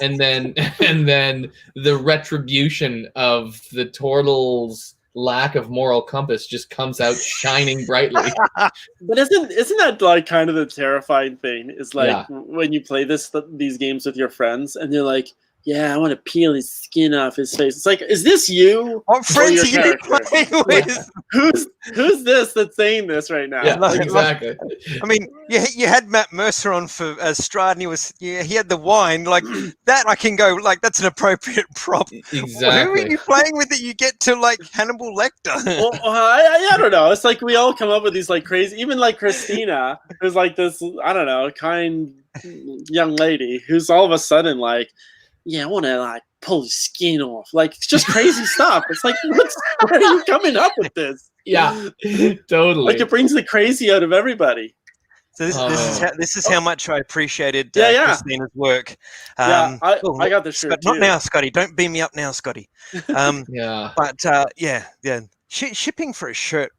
and then the retribution of the turtle's lack of moral compass just comes out shining brightly. But isn't that like kind of the terrifying thing? Is like when you play these games with your friends and you're like, yeah, I want to peel his skin off his face. It's like, is this you? What friends are you playing with? Who's this that's saying this right now? Yeah, exactly. I mean, you had Matt Mercer on for Strahd, and he had the wine like that. I can go like that's an appropriate prop. Exactly. Who are you playing with that you get to like Hannibal Lecter? Well, I don't know. It's like we all come up with these like crazy. Even like Christina, who's like this, I don't know, kind young lady who's all of a sudden like, yeah, I want to like pull his skin off. Like it's just crazy stuff. It's like, where are you coming up with this? Yeah, totally. Like it brings the crazy out of everybody. So this is how much I appreciated Christina's work. I got the shirt. But not now, Scotty. Don't beam me up now, Scotty. Yeah. But shipping for a shirt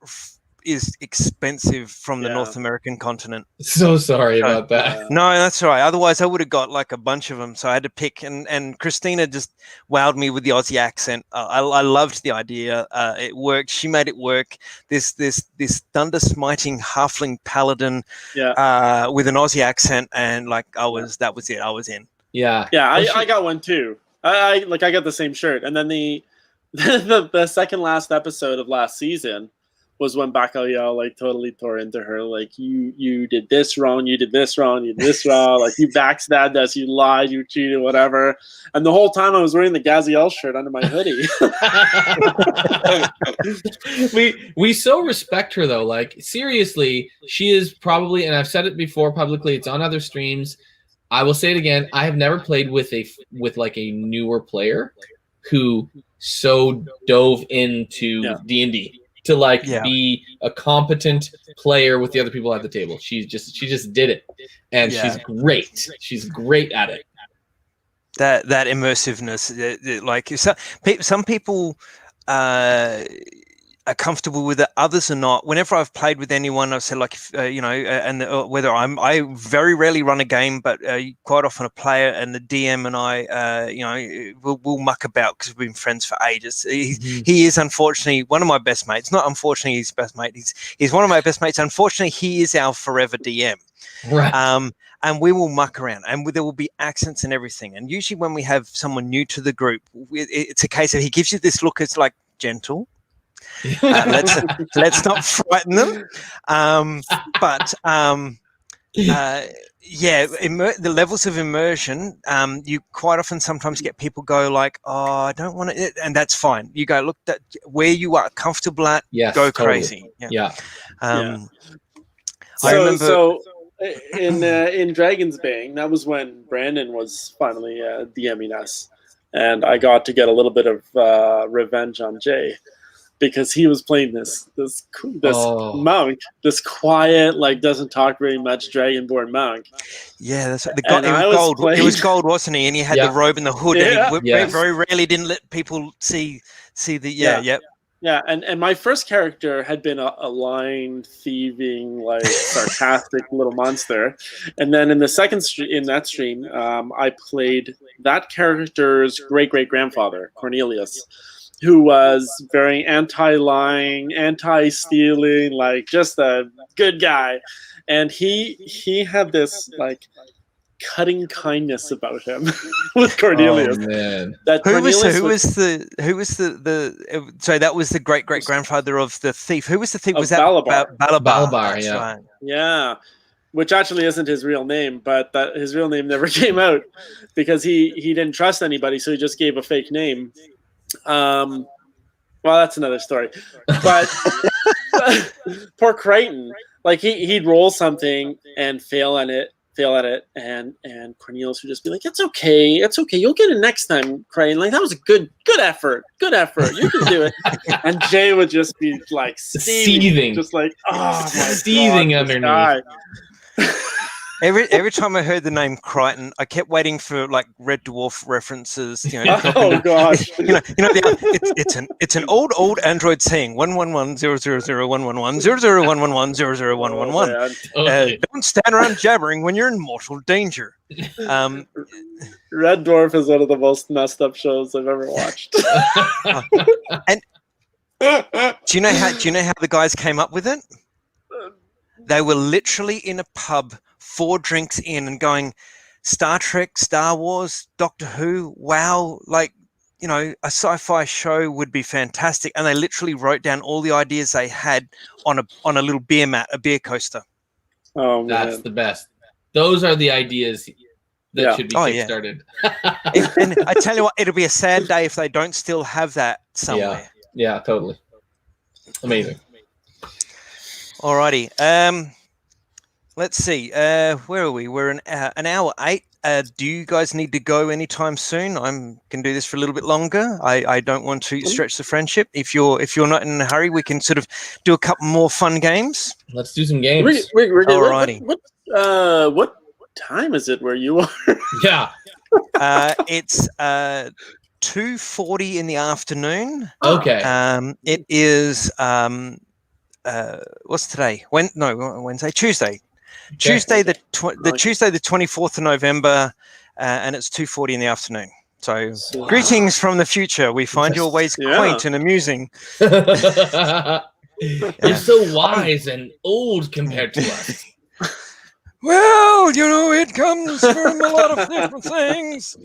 is expensive from the North American continent. So sorry about that. No, that's all right. Otherwise, I would have got like a bunch of them. So I had to pick. And Christina just wowed me with the Aussie accent. I loved the idea. It worked. She made it work. This thunder smiting halfling paladin with an Aussie accent, and like that was it. I was in. Yeah. Yeah, I got one too. I got the same shirt. And then the second last episode of last season was when Bacalhau like totally tore into her, like you did this wrong, you did this wrong, you did this wrong, like you backstabbed us, you lied, you cheated, whatever. And the whole time I was wearing the Gaziel shirt under my hoodie. we so respect her though. Like seriously, she is probably, and I've said it before publicly, it's on other streams. I will say it again. I have never played with like a newer player who so dove into D&D. to like be a competent player with the other people at the table. She just did it, and she's great. She's great at it. That immersiveness, like some people are comfortable with it, others are not. Whenever I've played with anyone, I've said like, whether I very rarely run a game, but quite often a player and the DM and I, we'll muck about because we've been friends for ages. He is unfortunately one of my best mates. Not unfortunately he's best mate. He's one of my best mates. Unfortunately, he is our forever DM. Right. And we will muck around, and there will be accents and everything. And usually when we have someone new to the group, it's a case of he gives you this look. It's like, gentle. Let's not frighten them. The levels of immersion, you quite often sometimes get people go like, oh, I don't want to, and that's fine. You go, look, where you are comfortable at, go crazy. I remember. In Dragon's Bane, that was when Brandon was finally DMing us, and I got to get a little bit of revenge on Jay, because he was playing this monk, this quiet, like doesn't talk very much Dragonborn monk. Yeah, that's the guy. It was gold, wasn't he? And he had the robe and the hood, and he very rarely didn't let people see the. Yeah, and my first character had been a line thieving, like sarcastic little monster, and then in the second stream, I played that character's great grandfather, Cornelius, who was very anti-lying, anti-stealing, like just a good guy, and he had this like cutting kindness about him with Cornelius. Oh, man. Who was the sorry, that was the great grandfather of the thief. Who was the thief? Was that Balabar? Yeah. Right. Yeah. Which actually isn't his real name, but his real name never came out because he didn't trust anybody, so he just gave a fake name. Well, that's another story. But poor Crichton, like he'd roll something and fail at it, and Cornelius would just be like, it's okay, you'll get it next time, Crichton. Like, that was a good effort, you can do it. And Jay would just be like seething. Just like, oh my seething God, underneath. Every time I heard the name Crichton, I kept waiting for like Red Dwarf references. Oh gosh! It's an old Android saying 111-000-111-00111-00111. Don't stand around jabbering when you're in mortal danger. Red Dwarf is one of the most messed up shows I've ever watched. And do you know how the guys came up with it? They were literally in a pub, 4 drinks in, and going, Star Trek, Star Wars, Doctor Who, wow, like, a sci-fi show would be fantastic. And they literally wrote down all the ideas they had on a little beer mat, a beer coaster. Oh, man. That's the best. Those are the ideas that should be kickstarted. And I tell you what, it'll be a sad day if they don't still have that somewhere. Yeah, totally. Amazing. Alrighty. Let's see. Where are we? We're an hour 8. Do you guys need to go anytime soon? I can do this for a little bit longer. I don't want to stretch the friendship. If you're not in a hurry, we can sort of do a couple more fun games. Let's do some games. Alrighty. What time is it where you are? Yeah. It's 2:40 in the afternoon. Okay. It is what's today? Wednesday, Tuesday. Okay. Tuesday the 24th of November, and it's 2:40 in the afternoon. So, greetings from the future. We find your ways quaint and amusing. You're so wise and old compared to us. Well, it comes from a lot of different things.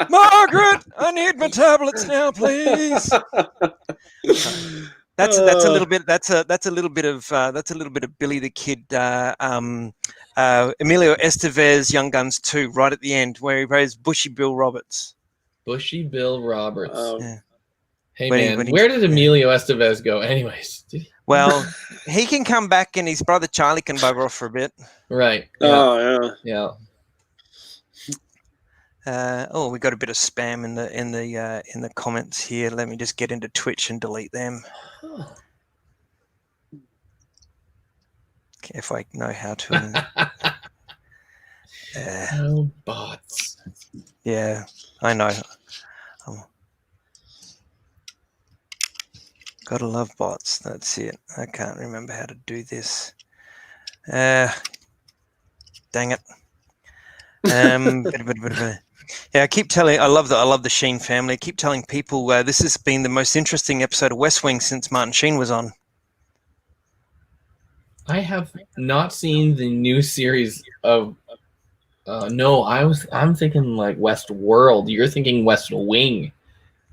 Margaret, I need my tablets now, please. That's a little bit of Billy the Kid, Emilio Estevez's Young Guns 2, right at the end, where he plays Bushy Bill Roberts. Bushy Bill Roberts. Yeah. Hey, where did Emilio Estevez go anyways? Well, he can come back and his brother Charlie can bugger off for a bit. Right. Yeah. Oh, yeah. Oh, we got a bit of spam in the comments here. Let me just get into Twitch and delete them. If I know how to. Oh, bots. Yeah, I know. Gotta love bots. That's it. I can't remember how to do this. Dang it. Yeah, I keep telling. I love the Sheen family. I keep telling people this has been the most interesting episode of West Wing since Martin Sheen was on. I have not seen the new series of. No, I'm thinking like West World. You're thinking West Wing.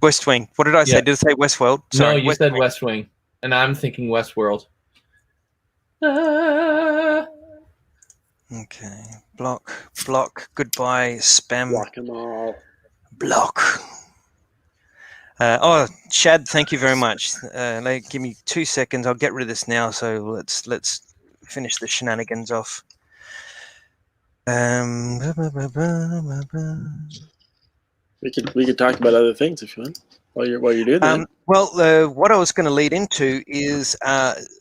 West Wing. What did I say? Did I say West World? Sorry, no, you said West Wing, and I'm thinking West World. Okay. Block. Goodbye. Spam. Block them all. Block. Shad, thank you very much. Give me 2 seconds. I'll get rid of this now. So let's finish the shenanigans off. We could talk about other things if you want while you're doing that. What I was going to lead into is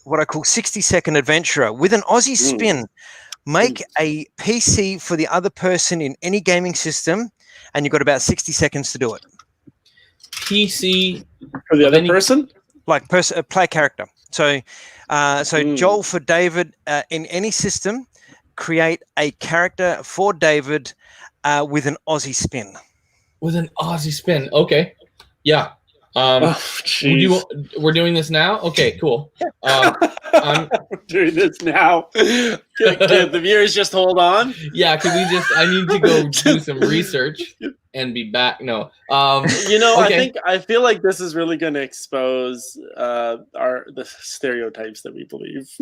what I call 60-second adventurer with an Aussie spin. Make a PC for the other person in any gaming system, and you've got about 60 seconds to do it. PC for the other person, like play character. So Joel for David in any system. Create a character for David with an Aussie spin. With an Aussie spin, okay, yeah. We're doing this now. Okay, cool. I'm doing this now. Can the viewers just hold on? Yeah, can we just? I need to go do some research and be back. No, okay. I feel like this is really going to expose the stereotypes that we believe.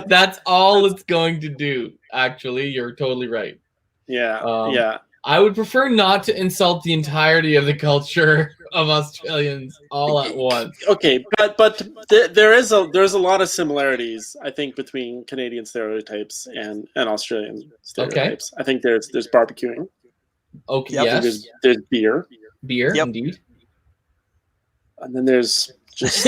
That's all it's going to do. Actually, you're totally right. Yeah, yeah. I would prefer not to insult the entirety of the culture of Australians all at once. Okay, but there's a lot of similarities, I think, between Canadian stereotypes and Australian stereotypes. Okay. I think there's barbecuing. Okay, yes. There's beer. Beer, indeed. And then there's just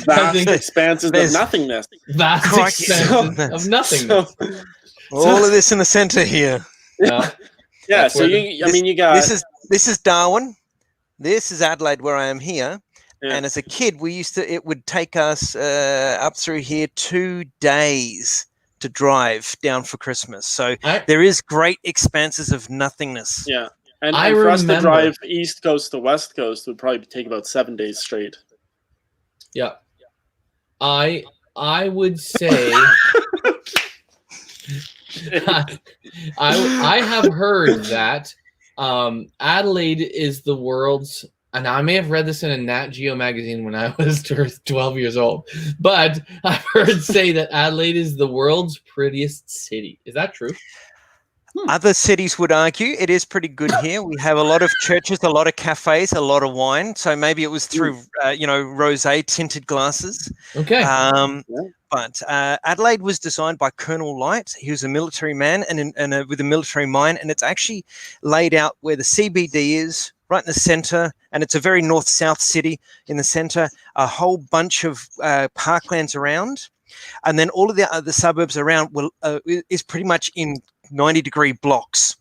vast expanses of nothingness. Vast expanses of nothingness. All of this in the center here. Yeah, so you got this is Darwin, this is Adelaide where I am here, and as a kid it would take us up through here 2 days to drive down for Christmas. So there is great expanses of nothingness. Yeah, and for us to drive east coast to west coast would probably take about 7 days straight. Yeah, I would say. I have heard that Adelaide is the world's, and I may have read this in a Nat Geo magazine when I was 12 years old, but I've heard say that Adelaide is the world's prettiest city. Is that true? Other cities would argue it is pretty good here. We have a lot of churches, a lot of cafes, a lot of wine. So maybe it was through, rosé tinted glasses. Okay. But Adelaide was designed by Colonel Light. He was a military man and with a military mind. And it's actually laid out where the CBD is, right in the center. And it's a very north-south city in the center. A whole bunch of parklands around. And then all of the other suburbs around is pretty much in 90-degree blocks,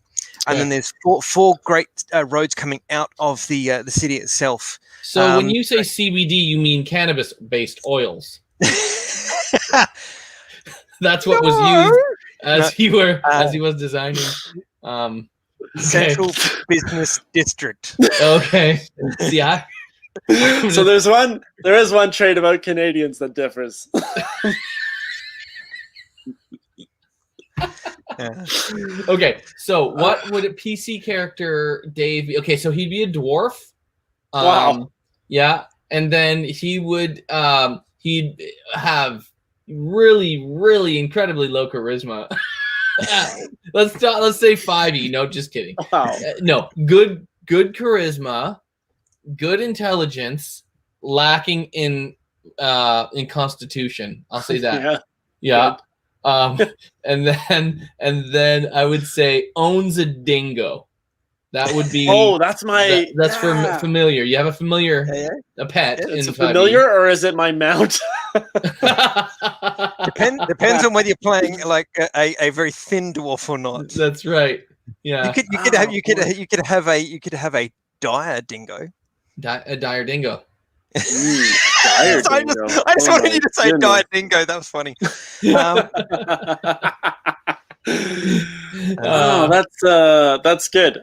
and then there's four great roads coming out of the city itself. So when you say CBD, you mean cannabis-based oils? That's what was used as he was designing. Central Business District. Okay. See, so there is one trait about Canadians that differs. Okay, so what would a PC character Dave be? Okay, so he'd be a dwarf. Wow. Yeah, and then he would he'd have really, really incredibly low charisma. Let's say 5e. No, just kidding. Wow. No, good charisma, good intelligence, lacking in constitution. I'll say that. Yeah. And then I would say owns a dingo. That would be. Oh, that's my. That's for familiar. You have a familiar, a pet. Yeah, it's in a familiar, 5e. or is it my mount? Depends on whether you're playing like a very thin dwarf or not. That's right. Yeah. You could have a dire dingo. A dire dingo. Dire dingo. I just wanted you to say dire dingo. That was funny. That's good.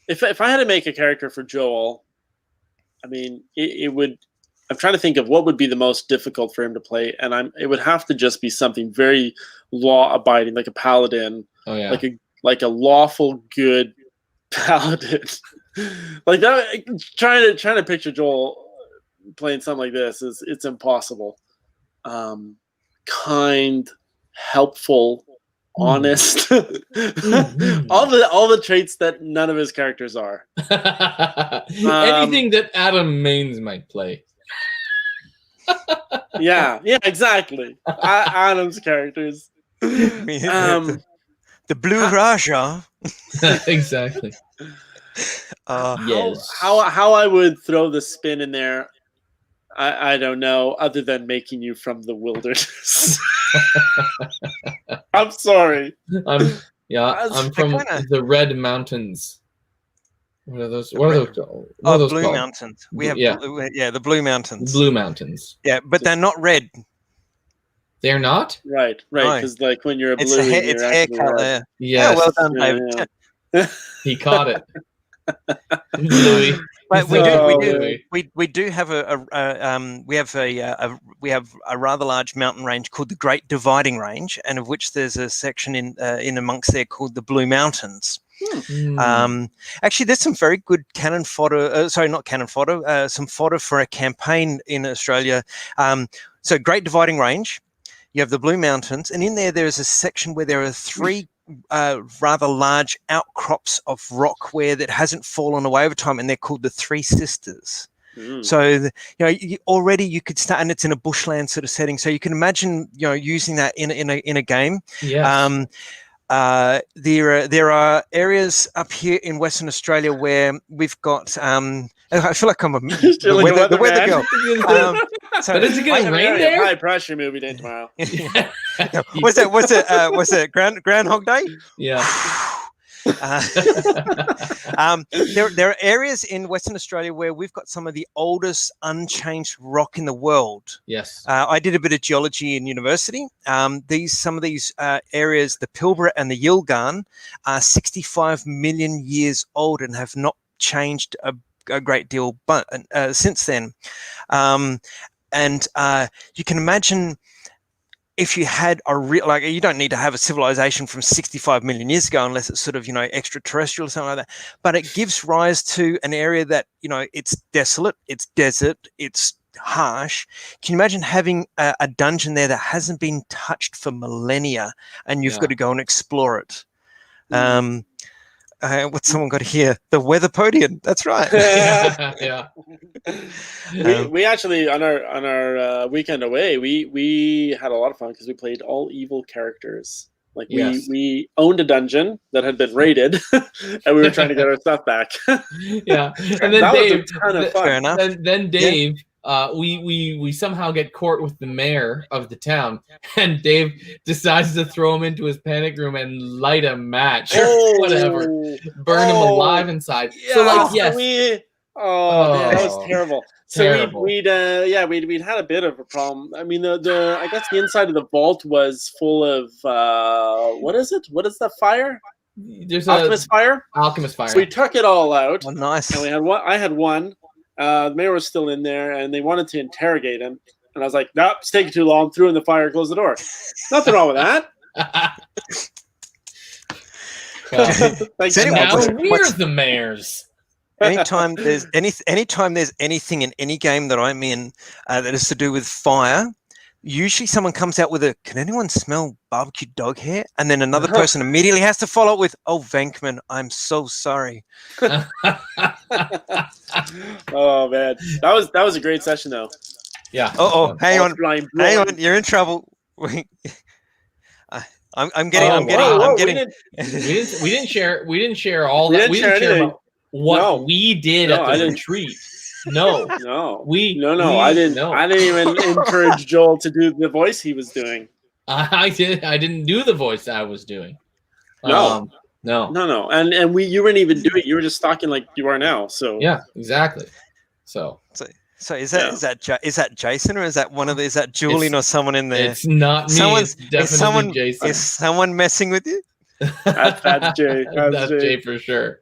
If I had to make a character for Joel, I mean, it would. I'm trying to think of what would be the most difficult for him to play, and it would have to just be something very law-abiding, like a paladin, like a lawful good paladin. Like that. Trying to picture Joel playing something like this it's impossible. Kind, helpful, honest, all the traits that none of his characters are. Anything that Adam Maines might play. yeah, exactly. Adam's characters. The Blue Raja. Exactly. Yes. How I would throw the spin in there, I don't know, other than making you from the wilderness. I'm sorry. I'm from the Red Mountains. What are those? What are those Blue called? Mountains. We have the Blue Mountains. Blue Mountains. Yeah, but they're not red. They're not? Right. Because like when you're a blue, it's hair color. Yeah. Well done, David. Yeah. He caught it. Bluey. But we do have we have a rather large mountain range called the Great Dividing Range, and of which there's a section in amongst there called the Blue Mountains. Actually, there's some very good cannon fodder. Not cannon fodder. Some fodder for a campaign in Australia. So Great Dividing Range. You have the Blue Mountains, and in there is a section where there are three rather large outcrops of rock where that hasn't fallen away over time, and they're called the Three Sisters. So already you could start, and it's in a bushland sort of setting. So you can imagine using that in a game. Yeah. There are areas up here in Western Australia where we've got. I feel like I'm the weather girl. But is it going to rain there? High pressure movie day tomorrow. Was it Groundhog Day? Yeah. There are areas in Western Australia where we've got some of the oldest unchanged rock in the world. Yes. I did a bit of geology in university. Some of these areas, the Pilbara and the Yilgarn, are 65 million years old and have not changed a great deal since then. And you can imagine if you had you don't need to have a civilization from 65 million years ago unless it's sort of, extraterrestrial or something like that. But it gives rise to an area that, it's desolate, it's desert, it's harsh. Can you imagine having a dungeon there that hasn't been touched for millennia and you've got to go and explore it? What's someone got here? The Weather Podium. That's right. Yeah. We actually on our weekend away, we had a lot of fun because we played all evil characters. Like we owned a dungeon that had been raided, and we were trying to get our stuff back. Yeah, and then that Dave, was a ton of fun. Fair enough. Then Dave. We somehow get court with the mayor of the town, and Dave decides to throw him into his panic room and light a match or whatever, burn him alive inside. Yeah, so man, that was terrible. Terrible. We'd had a bit of a problem. I mean, I guess the inside of the vault was full of what is it? What is the fire? There's Alchemist fire. Alchemist fire. So we took it all out. Oh, nice. And we had one. I had one. The mayor was still in there, and they wanted to interrogate him. And I was like, "Nope, it's taking too long." Threw in the fire, closed the door. Nothing wrong with that. We're the mayors. Anytime there's anything in any game that I'm in that is to do with fire, usually someone comes out with can anyone smell barbecue dog hair? And then another person immediately has to follow up with, "Oh, Venkman, I'm so sorry." Oh man, that was a great session though. Yeah. Hang on, you're in trouble. I'm getting. We didn't share all that. We didn't share about what we did at the retreat. No. I didn't even encourage Joel to do the voice he was doing. I didn't do the voice I was doing. No. And you weren't even doing it. You were just talking like you are now. So yeah, exactly. So is that Jason, or is that Julian or someone in there? It's not me. It's definitely Jason. Is someone messing with you? That's Jay. That's Jay for sure.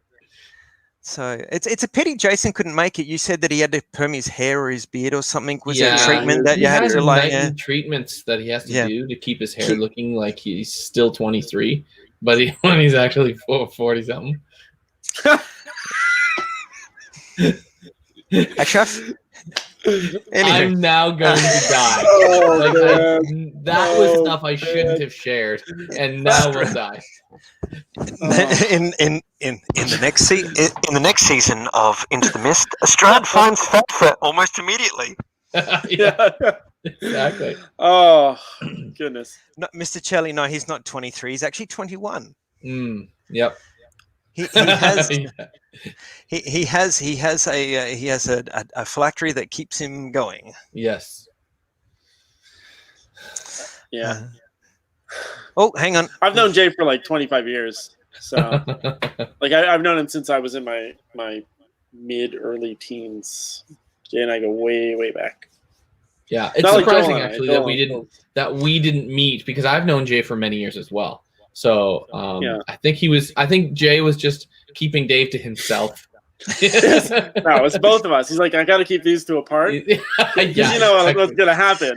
So it's a pity Jason couldn't make it. You said that he had to perm his hair or his beard or something. Was there a treatment that you had to like? Treatments that he has to do to keep his hair looking like he's still 23, but when he's actually 40 something. Anyway. I'm now going to die. That was stuff I shouldn't have shared, and now we'll die. In the next season of Into the Mist, Strahd finds Fatfret almost immediately. Yeah, exactly. Oh goodness. No, Mr. Chelly, no, he's not 23. He's actually 21. Yep. He has a phylactery that keeps him going. Yes. Yeah. Oh, hang on. I've known Jay for like 25 years. So like I've known him since I was in my mid-early teens. Jay and I go way back. Yeah, it's surprising actually that we didn't meet, because I've known Jay for many years as well. So I think Jay was just keeping Dave to himself. No, it's both of us. He's like, I got to keep these two apart. Because you know what's going to happen.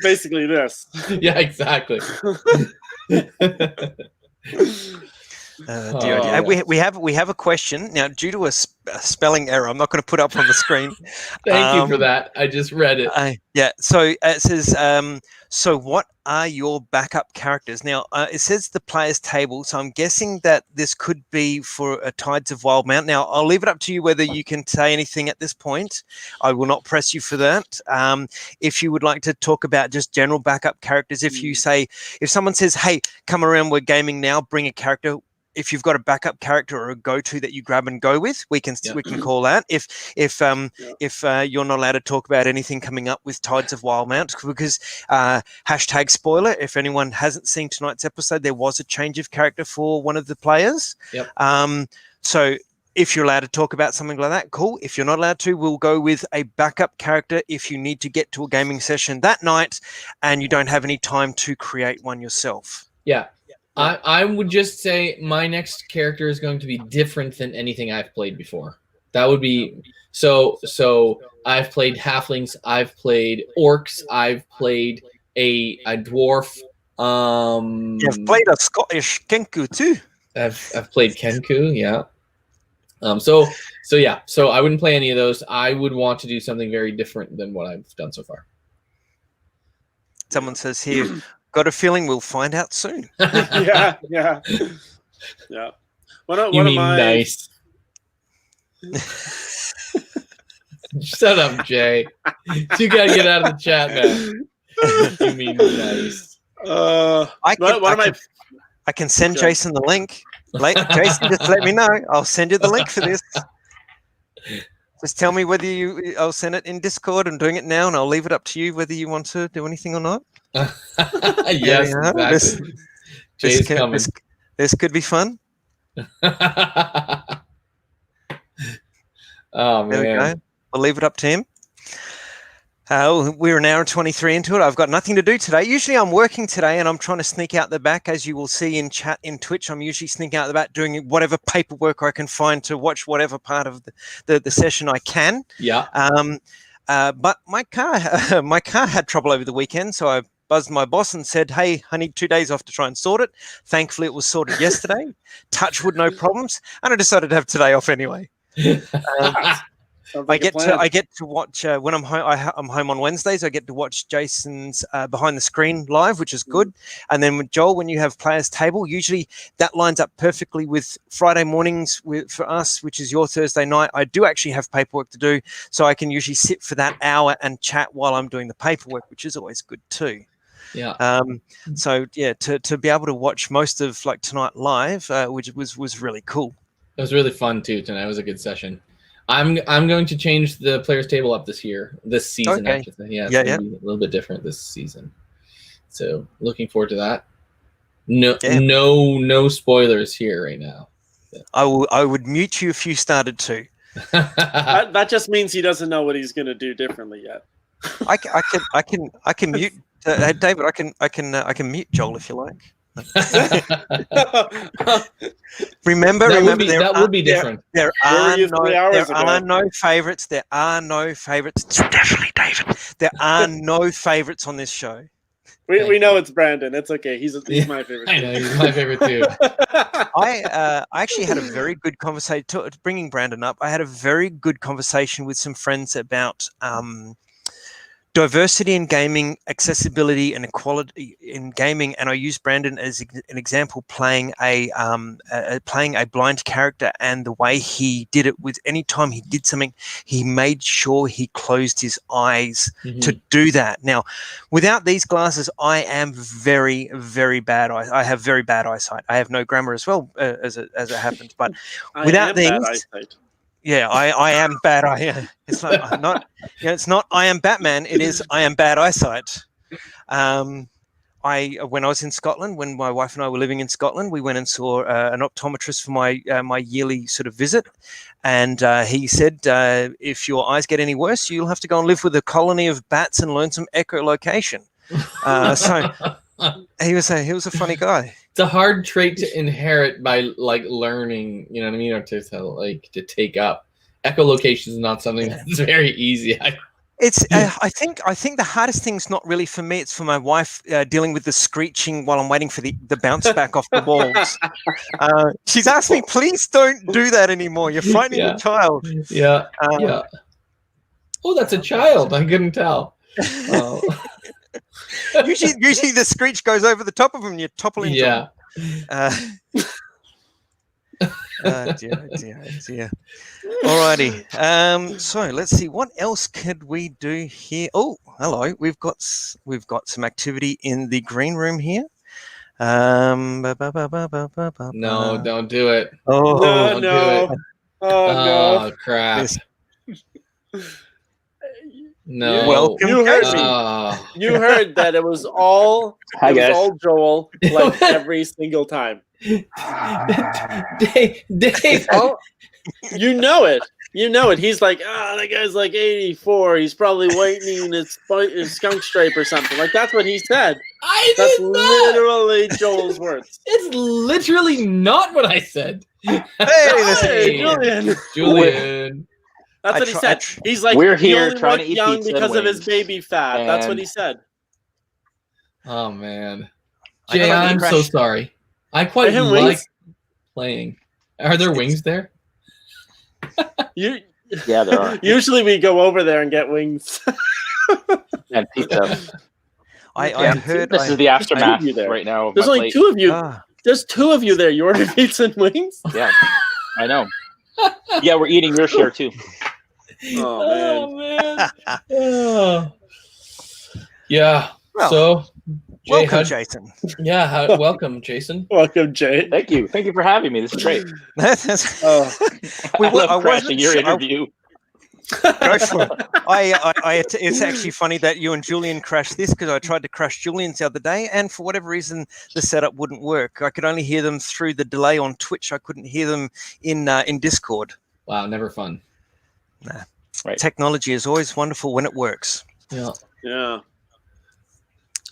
Basically this. Yeah, exactly. We have a question now. Due to a spelling error, I'm not going to put up on the screen. Thank you for that. I just read it. So it says, so what are your backup characters? Now, it says the players table, so I'm guessing that this could be for Tides of Wildemount. Now, I'll leave it up to you whether you can say anything at this point. I will not press you for that. If you would like to talk about just general backup characters, if someone says, hey, come around, we're gaming now, bring a character. If you've got a backup character or a go-to that you grab and go with, we can call that. If you're not allowed to talk about anything coming up with Tides of Wildemount, because hashtag spoiler, if anyone hasn't seen tonight's episode, there was a change of character for one of the players. So if you're allowed to talk about something like that, cool. If you're not allowed to, we'll go with a backup character if you need to get to a gaming session that night and you don't have any time to create one yourself. Yeah. I would just say my next character is going to be different than anything I've played before. That would be so I've played halflings, I've played orcs, I've played a dwarf. You've played a Scottish Kenku too. I've played Kenku, yeah. So I wouldn't play any of those. I would want to do something very different than what I've done so far. Someone says here, got a feeling we'll find out soon. Yeah. Nice. Shut up, Jay. You gotta get out of the chat now. You mean nice. I can send Jason the link. Jason, just let me know. I'll send you the link for this. Just tell me whether I'll send it in Discord. I'm doing it now, and I'll leave it up to you whether you want to do anything or not. Yes, exactly. Jay's coming. This could be fun. Oh, man. There we go. I'll leave it up to him. We're an hour and 23 into it. I've got nothing to do today. Usually I'm working today and I'm trying to sneak out the back. As you will see in chat in Twitch, I'm usually sneaking out the back doing whatever paperwork I can find to watch whatever part of the session I can. Yeah. But my car had trouble over the weekend, so I buzzed my boss and said, hey, I need 2 days off to try and sort it. Thankfully, it was sorted yesterday. Touch wood, no problems. And I decided to have today off anyway. I get to watch when I'm home. I'm home on Wednesdays. I get to watch Jason's behind the screen live, which is good. And then with Joel, when you have players table, usually that lines up perfectly with Friday mornings for us, which is your Thursday night. I do actually have paperwork to do, so I can usually sit for that hour and chat while I'm doing the paperwork, which is always good too. Yeah. So yeah, to be able to watch most of like tonight live, which was really cool. It was really fun too. Tonight was a good session. I'm going to change the players table up this season. Okay. Actually, yeah, it's gonna be a little bit different this season. So looking forward to that. No spoilers here right now. I would mute you if you started to. that just means he doesn't know what he's going to do differently yet. I can mute David. I can mute Joel if you like. remember, that would be different. There are no favorites. There are no favorites. It's definitely David. There are no favorites on this show. We know it's Brandon. It's okay. He's my favorite. I know he's my favorite too. I actually had a very good conversation. Bringing Brandon up, I had a very good conversation with some friends about diversity in gaming, accessibility and equality in gaming, and I used Brandon as an example playing a blind character, and the way he did it with any time he did something, he made sure he closed his eyes to do that. Now, without these glasses, I am very, very bad. I have very bad eyesight. I have no grammar as well, as it happens. But without these. Bad eyesight. Yeah, I am bad. It's like I'm not. It's not. I am Batman. It is. I am bad eyesight. When I was in Scotland, when my wife and I were living in Scotland, we went and saw an optometrist for my yearly sort of visit, and he said, if your eyes get any worse, you'll have to go and live with a colony of bats and learn some echolocation. So he was a funny guy. It's a hard trait to inherit by like learning, you know what I mean, or to take up. Echolocation is not something that's very easy. I think the hardest thing's not really for me. It's for my wife dealing with the screeching while I'm waiting for the bounce back off the walls. She's asked me, please don't do that anymore. You're frightening the child. Yeah. Oh, that's a child. I couldn't tell. Usually the screech goes over the top of them and you topple into them. Dear. Alrighty. So let's see, what else could we do here? Oh, hello. We've got some activity in the green room here. No, don't do it. Oh, no. Do it. Oh, no. Crap. No. Welcome. You heard that it was all Joel, like every single time. Dave. Oh, you know it. He's like, that guy's like 84. He's probably whitening his skunk stripe or something. Like that's what he said. That's literally Joel's words. It's literally not what I said. Hey, Julian. That's what he said. He's like, we're here trying to eat young pizza because of his baby fat. That's what he said. Oh man, Jay, I'm so sorry. I quite like wings? Playing. Are there wings there? Yeah, there are. Usually we go over there and get wings. And pizza. I heard this is the aftermath right now. There's only two of you. There's two of you there. You ordered pizza and wings? Yeah, I know. Yeah, we're eating your share too. Oh man. Yeah. Well, so Jay, welcome, Jason. Yeah, welcome, Jason. Welcome, Jay. Thank you for having me. This is great. I love crashing your interview. Go for it. It's actually funny that you and Julian crashed this, because I tried to crash Julian's the other day, and for whatever reason the setup wouldn't work. I could only hear them through the delay on Twitch. I couldn't hear them in Discord. Wow, never fun. Nah. Right. Technology is always wonderful when it works. Yeah.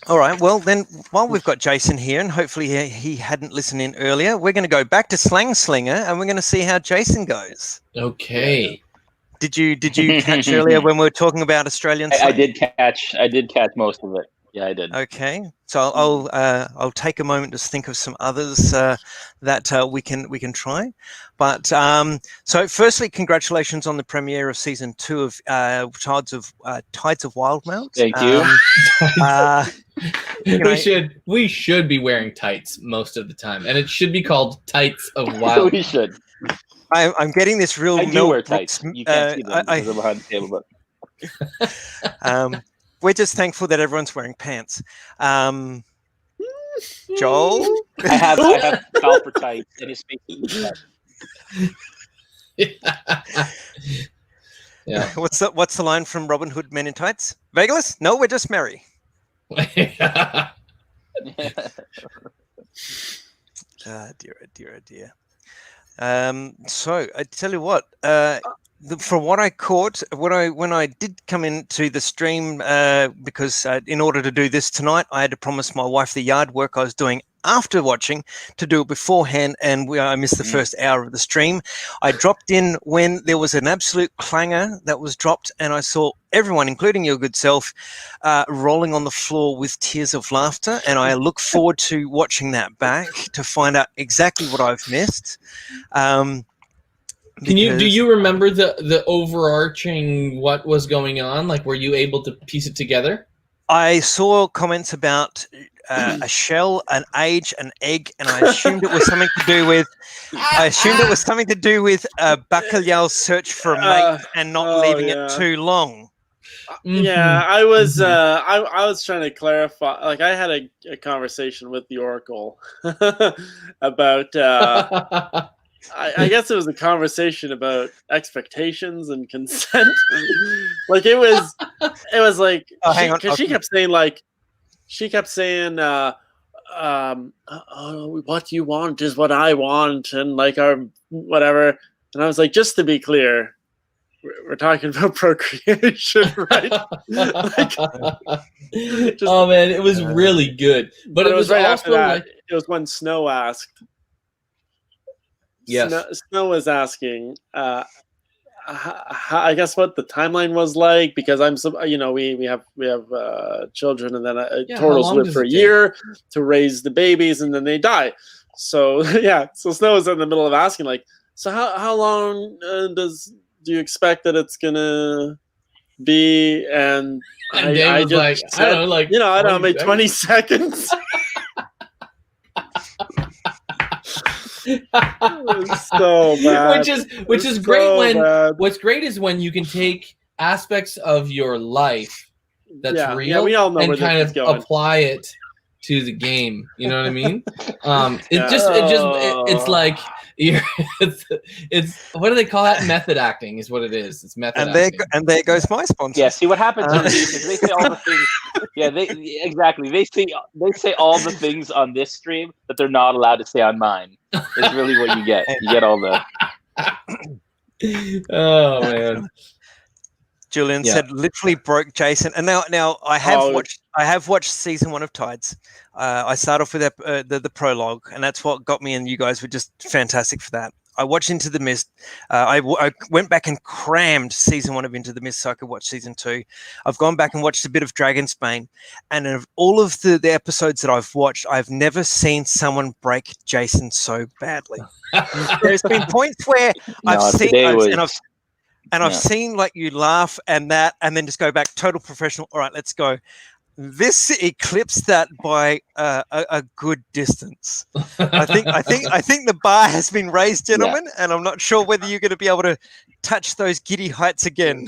All right. Well, then, while we've got Jason here, and hopefully he hadn't listened in earlier, we're going to go back to Slang Slinger, and we're going to see how Jason goes. Okay. Did you catch earlier when we were talking about Australian slang? I did catch most of it. Yeah, I did. Okay, so I'll take a moment to think of some others that we can try. But so firstly, congratulations on the premiere of season 2 of Tides of Wildemount. Thank you. We should be wearing tights most of the time, and it should be called Tights of Wild. We should. I'm getting this real. I do wear tights. You can't see them because I'm behind the table, but. we're just thankful that everyone's wearing pants. Joel, I have Val for tights and his face. Yeah. What's the line from Robin Hood Men in Tights? Vegas? No, we're just merry. Dear. So I tell you what, from what I caught, when I did come into the stream, because in order to do this tonight, I had to promise my wife the yard work I was doing after watching to do it beforehand, and I missed the first hour of the stream. I dropped in when there was an absolute clanger that was dropped, and I saw everyone, including your good self, rolling on the floor with tears of laughter, and I look forward to watching that back to find out exactly what I've missed. Do you remember the overarching what was going on? Like, were you able to piece it together? I saw comments about a shell, an age, an egg, and I assumed it was something to do with. I assumed it was something to do with Bacalhao's search for a mate and not leaving it too long. Yeah, I was. I was trying to clarify. Like, I had a conversation with the Oracle about. I guess it was a conversation about expectations and consent. Like, it was like, because she kept saying what you want is what I want, and like our whatever. And I was like, just to be clear, we're talking about procreation, right? Oh man, it was really good, but it was right also after that. like, it was when Snow asked. Yes. Snow was asking, I guess what the timeline was like, because we have children, and then turtles live for a year to raise the babies, and then they die. So so Snow was in the middle of asking, like, so how long do you expect that it's gonna be? And Dave was like, said, I don't know, like, I don't know, maybe 20 seconds. So bad. Which is great what's great is when you can take aspects of your life that's real, we all know, and kind of apply it to the game. You know what I mean? It's like it's what do they call that? Method acting is what it is. It's method acting. And there goes my sponsor. Yeah, see what happens is they say all the things. Yeah, exactly. They say all the things on this stream that they're not allowed to say on mine. It's really what you get. You get all the. Oh man. Julian said literally broke Jason, and now I have watched season 1 of Tides. I started off with the prologue, and that's what got me, and you guys were just fantastic for that. I watched Into the Mist. I went back and crammed season 1 of Into the Mist so I could watch season 2. I've gone back and watched a bit of Dragonsbane, and of all of the episodes that I've watched, I've never seen someone break Jason so badly. There's been points where I've seen like you laugh and then just go back total professional. All right, let's go. This eclipsed that by a good distance. I think the bar has been raised, gentlemen, and I'm not sure whether you're going to be able to touch those giddy heights again.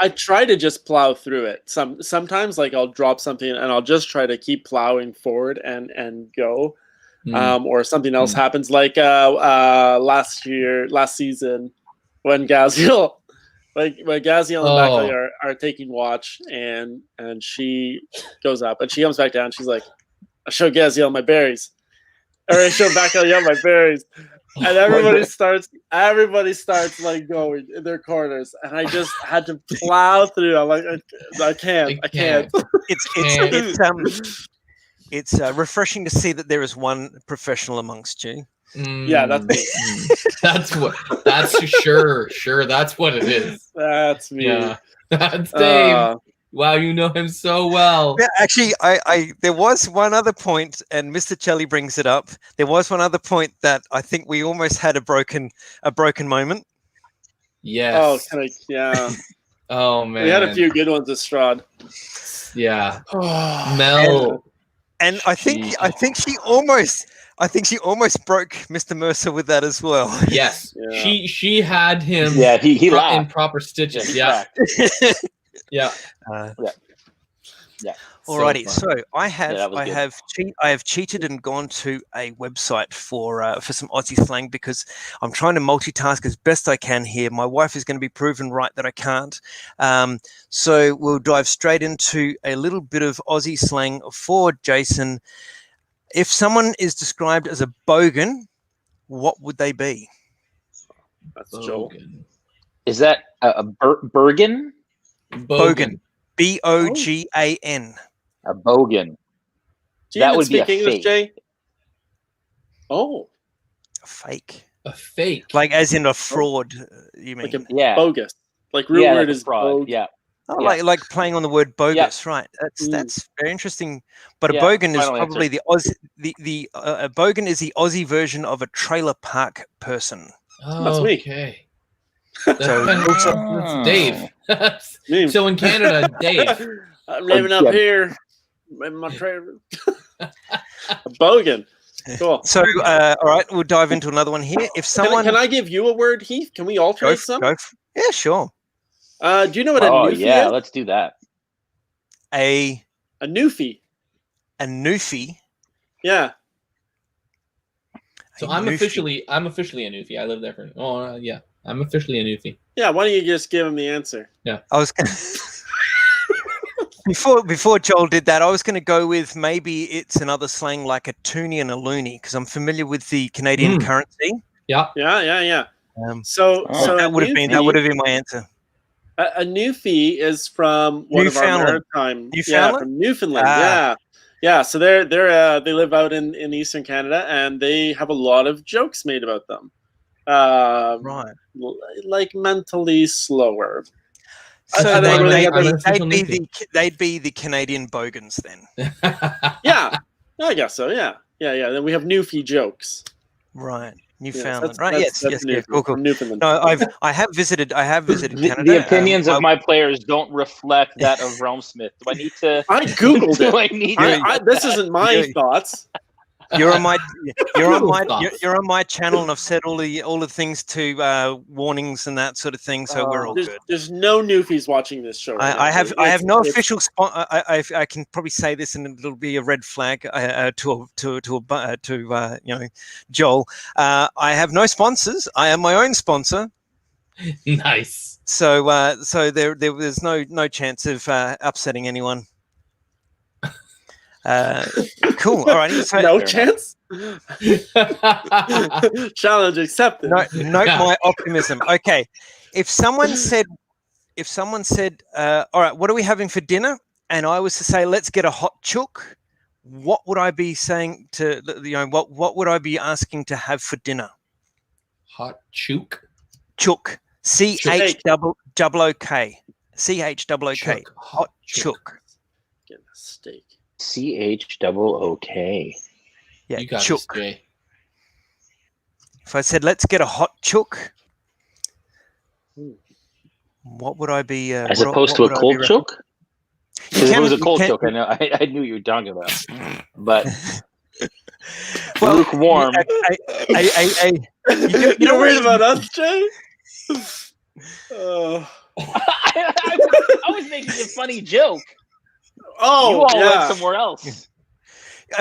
I try to just plow through it. Sometimes, like, I'll drop something and I'll just try to keep plowing forward and go, or something else happens. Like last season when Gaziel. When Gaziel and Bacalhau are taking watch, and she goes up and she comes back down. She's like, I show Gaziel my berries, or I show Bacalhau my berries, and everybody starts like going in their corners, and I just had to plow through. I'm like, I can't. It's refreshing to see that there is one professional amongst you. Yeah, that's me. That's sure. That's what it is. That's me. Yeah. That's Dave. Wow, you know him so well. Yeah, actually, I there was one other point, and Mr. Chelly brings it up. There was one other point that I think we almost had a broken moment. Yes. Yeah. Oh man, we had a few good ones with Strahd. Yeah. Mel. And I think she almost broke Mr. Mercer with that as well. Yes. Yeah. She had him he in proper stitches. Yeah. Yeah. Yeah. Alrighty, So so I have that was good. I have cheated and gone to a website for some Aussie slang because I'm trying to multitask as best I can here. My wife is going to be proven right that I can't. So we'll dive straight into a little bit of Aussie slang for Jason. If someone is described as a bogan, what would they be? That's Joel. Is that a Bergen? Bogan. B-O-G-A-N. A bogan. Do you That even would be speak a English, fake. Jay? Oh, A fake. A fake. Like as in a fraud, you mean? like a Yeah. bogus. Like root Yeah, word like a is fraud. bogue. Yeah. Oh, Yeah. like playing on the word bogus, right? Mm. That's very interesting. But Yeah, a bogan is final probably answer. a bogan is the Aussie version of a trailer park person. That's me. Okay. So That's Dave. Me. So in Canada, Dave. I'm living up Yeah. here in my trailer. A bogan. Cool. So all right, we'll dive into another one here. If someone Can I give you a word, Heath? Can we alternate some? Yeah, sure. Do you know what a Oh newfie yeah, is? let's do that. A newfie. newfie. Yeah. So I'm officially a newfie. I live there for. Yeah, I'm officially a newfie. Yeah. Why don't you just give him the answer? Yeah. I was gonna before Joel did that, I was going to go with maybe it's another slang like a toonie and a loony because I'm familiar with the Canadian currency. Yeah. Yeah. So that would have been my answer. A newfie is from one of our maritime. Yeah, from Newfoundland. Yeah. So they live out in Eastern Canada and they have a lot of jokes made about them. Right. Like mentally slower. So they'd be the Canadian bogans then. Yeah, I guess so. Yeah. Then we have newfie jokes. Right, Newfoundland. Yes, Right. Yes. Cool. Newfoundland. No, I have visited Canada. The opinions of my players don't reflect that of RealmSmith. Do I need to? I googled it. This isn't my thoughts. You're on my channel, and I've said all the things to warnings and that sort of thing. So we're all good. There's no newfies watching this show. Right I have no official sponsor. I can probably say this, and it'll be a red flag to Joel. I have no sponsors. I am my own sponsor. Nice. So there's no chance of upsetting anyone. Cool. All right. So no chance. Challenge accepted. Note my optimism. Okay. If someone said, all right, what are we having for dinner? And I was to say, let's get a hot chook. What would I be saying to what would I be asking to have for dinner? Hot chook. Chook. C-H-O-O-K. C-H-O-O-K. Hot chook. Get a steak. C-H-O-O-K. Yeah, you got chook. this, Jay. If I said, let's get a hot chook, what would I be? As opposed to a cold chook? If it was a cold chook, I know. I knew you were talking about. But lukewarm. You're worried about us, Jay? I was making a funny joke. Oh, you all went somewhere else.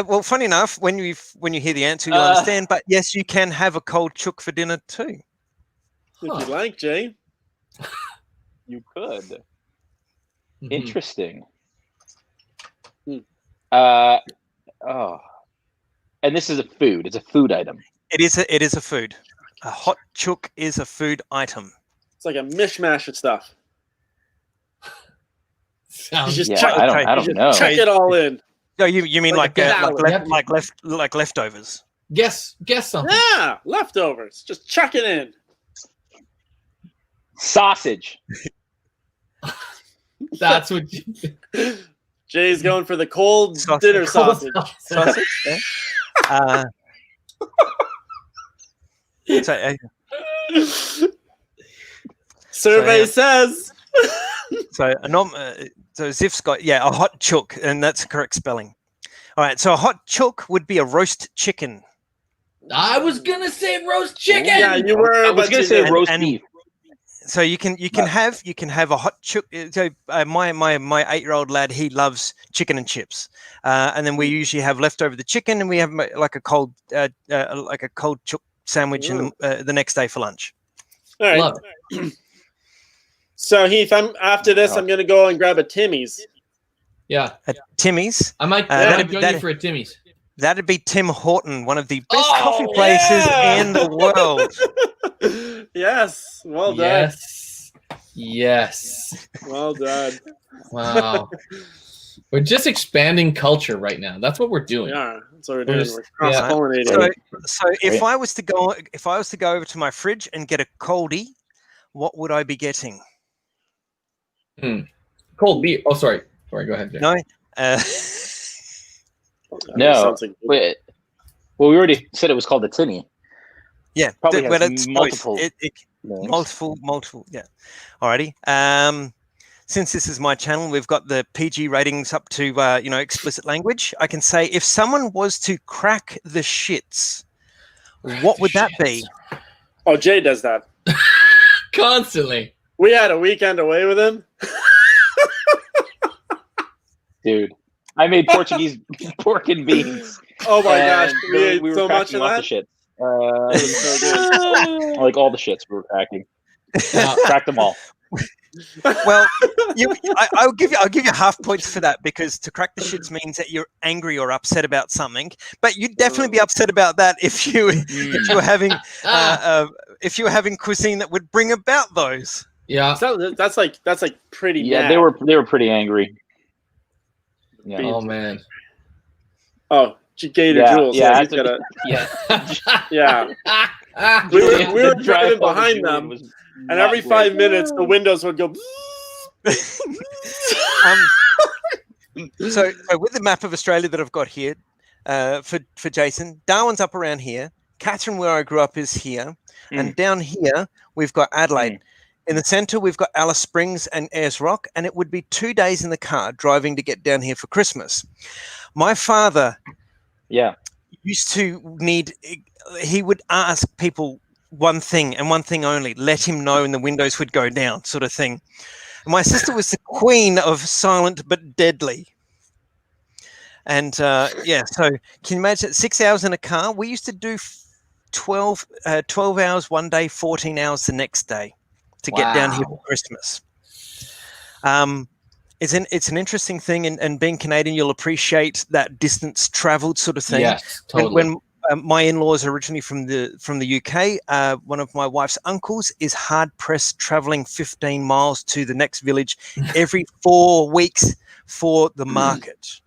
Well, funny enough, when you hear the answer, you'll understand. But yes, you can have a cold chook for dinner too. If you like, Jay. You could. Mm-hmm. Interesting. And this is a food. It's a food item. It is a food. A hot chook is a food item. It's like a mishmash of stuff. Sounds I don't know. Check it all in. No, you mean like leftovers? Guess something. Yeah, leftovers. Just chuck it in. Sausage. That's what. Jay's going for the cold dinner sausage. Sausage. Yeah. Survey says. So Ziff's got a hot chook, and that's the correct spelling. All right, so a hot chook would be a roast chicken. I was gonna say roast chicken. Yeah, you were. I was gonna say roast beef. So you can have a hot so my 8-year-old lad, he loves chicken and chips, and then we usually have leftover the chicken, and we have like a cold chook sandwich in the next day for lunch. All right. So Heath, after this, I'm gonna go and grab a Timmy's. Yeah, a Timmy's. I might join you for a Timmy's. That'd be Tim Horton, one of the best coffee places in the world. Yes, well done. Yes. Well done. Wow. We're just expanding culture right now. That's what we're doing. Yeah, that's what we're doing. We're cross-pollinating. So if I was to go over to my fridge and get a coldie, what would I be getting? Cold beer. Oh, sorry. Go ahead, Jay. No. No. Wait. Well, we already said it was called a Timmy. Yeah, probably has multiple. Multiple. Yeah. Alrighty. Since this is my channel, we've got the PG ratings up to explicit language. I can say if someone was to crack the shits, what would that be? Oh, Jay does that constantly. We had a weekend away with him. Dude, I made Portuguese pork and beans. Oh my gosh, we ate were so much of that. The shit. It was so good. Like all the shits we were cracking. Cracked them all. Well, I'll give you half points for that, because to crack the shits means that you're angry or upset about something. But you'd definitely be upset about that if you were having cuisine that would bring about those. Yeah, so that's like pretty. Yeah, mad. they were pretty angry. Yeah. Oh man. Oh, Gator Jules. Yeah, yeah. We were driving behind them, and every 5 minutes the windows would go. So with the map of Australia that I've got here, for Jason, Darwin's up around here. Catherine, where I grew up, is here, and down here we've got Adelaide. In the centre, we've got Alice Springs and Ayers Rock, and it would be 2 days in the car driving to get down here for Christmas. My father used to he would ask people one thing and one thing only, let him know and the windows would go down, sort of thing. And my sister was the queen of silent but deadly. And so can you imagine 6 hours in a car? We used to do 12 hours one day, 14 hours the next day to get down here for Christmas. It's an interesting thing, and being Canadian, you'll appreciate that distance traveled sort of thing. Yes, totally. When my in-laws are originally from the UK, one of my wife's uncles is hard pressed traveling 15 miles to the next village every 4 weeks for the market.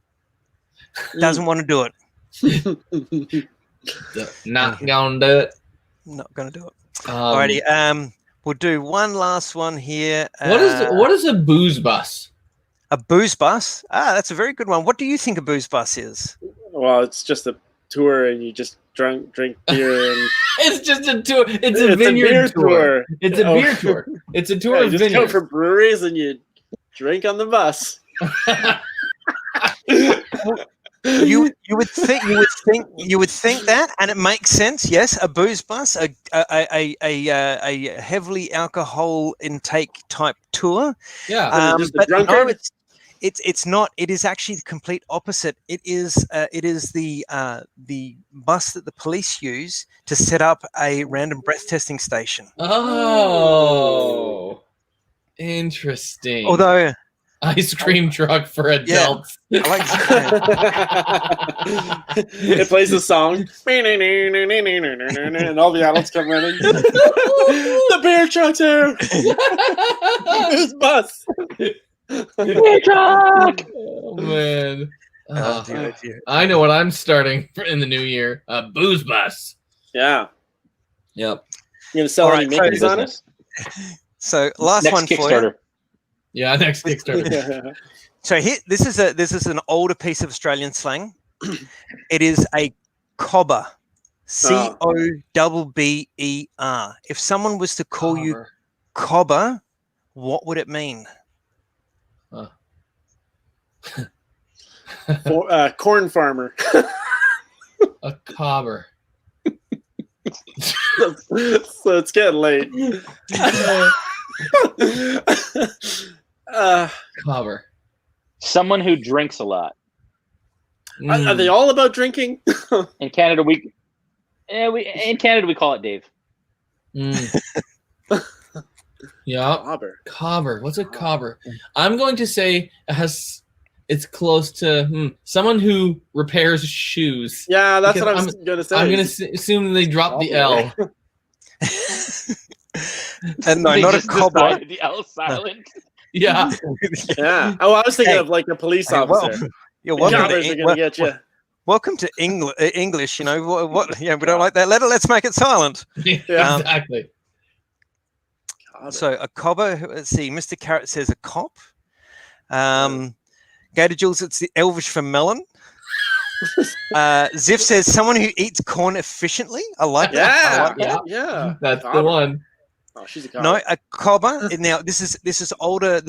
Doesn't want to do it. Not gonna do it. Not gonna do it. Alrighty. We'll do one last one here. What is a booze bus? A booze bus? That's a very good one. What do you think a booze bus is? Well, it's just a tour, and you just drink beer. And it's just a tour. It's a vineyard tour. It's a beer tour. It's a tour of vineyards. You just go for breweries and you drink on the bus. You would think that, and it makes sense. Yes, a booze bus, a heavily alcohol intake type tour. Yeah, but no, it's not. It is actually the complete opposite. It is the bus that the police use to set up a random breath testing station. Oh, interesting. Although. Ice cream truck for adults. Yeah, I like that. It plays a song, and all the adults come running. The beer truck's here. This bus. Beer truck. Oh man. I know what I'm starting in the new year. A booze bus. Yeah. Yep. You gonna sell any Mickeys on it? So last next one for Kickstarter. you. Yeah, next Kickstarter. So here, this is an older piece of Australian slang. It is a cobber, COBBER. If someone was to call you cobber, what would it mean? Corn farmer. A cobber. So it's getting late. Cobber. Someone who drinks a lot. Are they all about drinking? In Canada, we call it Dave. Yeah. Cobber. What's a cobber? I'm going to say it's close to someone who repairs shoes. Yeah, that's what I was going to say. I'm going to assume they dropped the L. And no, not a cobber. The L silent. Yeah. Yeah. Oh, I was thinking of like a police officer. You're welcome to get you. Welcome to English. You know what? Yeah, we don't like that letter. Let's make it silent. Yeah, exactly. So a cobber. Let's see. Mr. Carrot says a cop. Gator Jules, it's the Elvish for melon. Ziff says someone who eats corn efficiently. I like that. Yeah. That's the one. Oh, she's a cobber. No, a cobber. Now this is older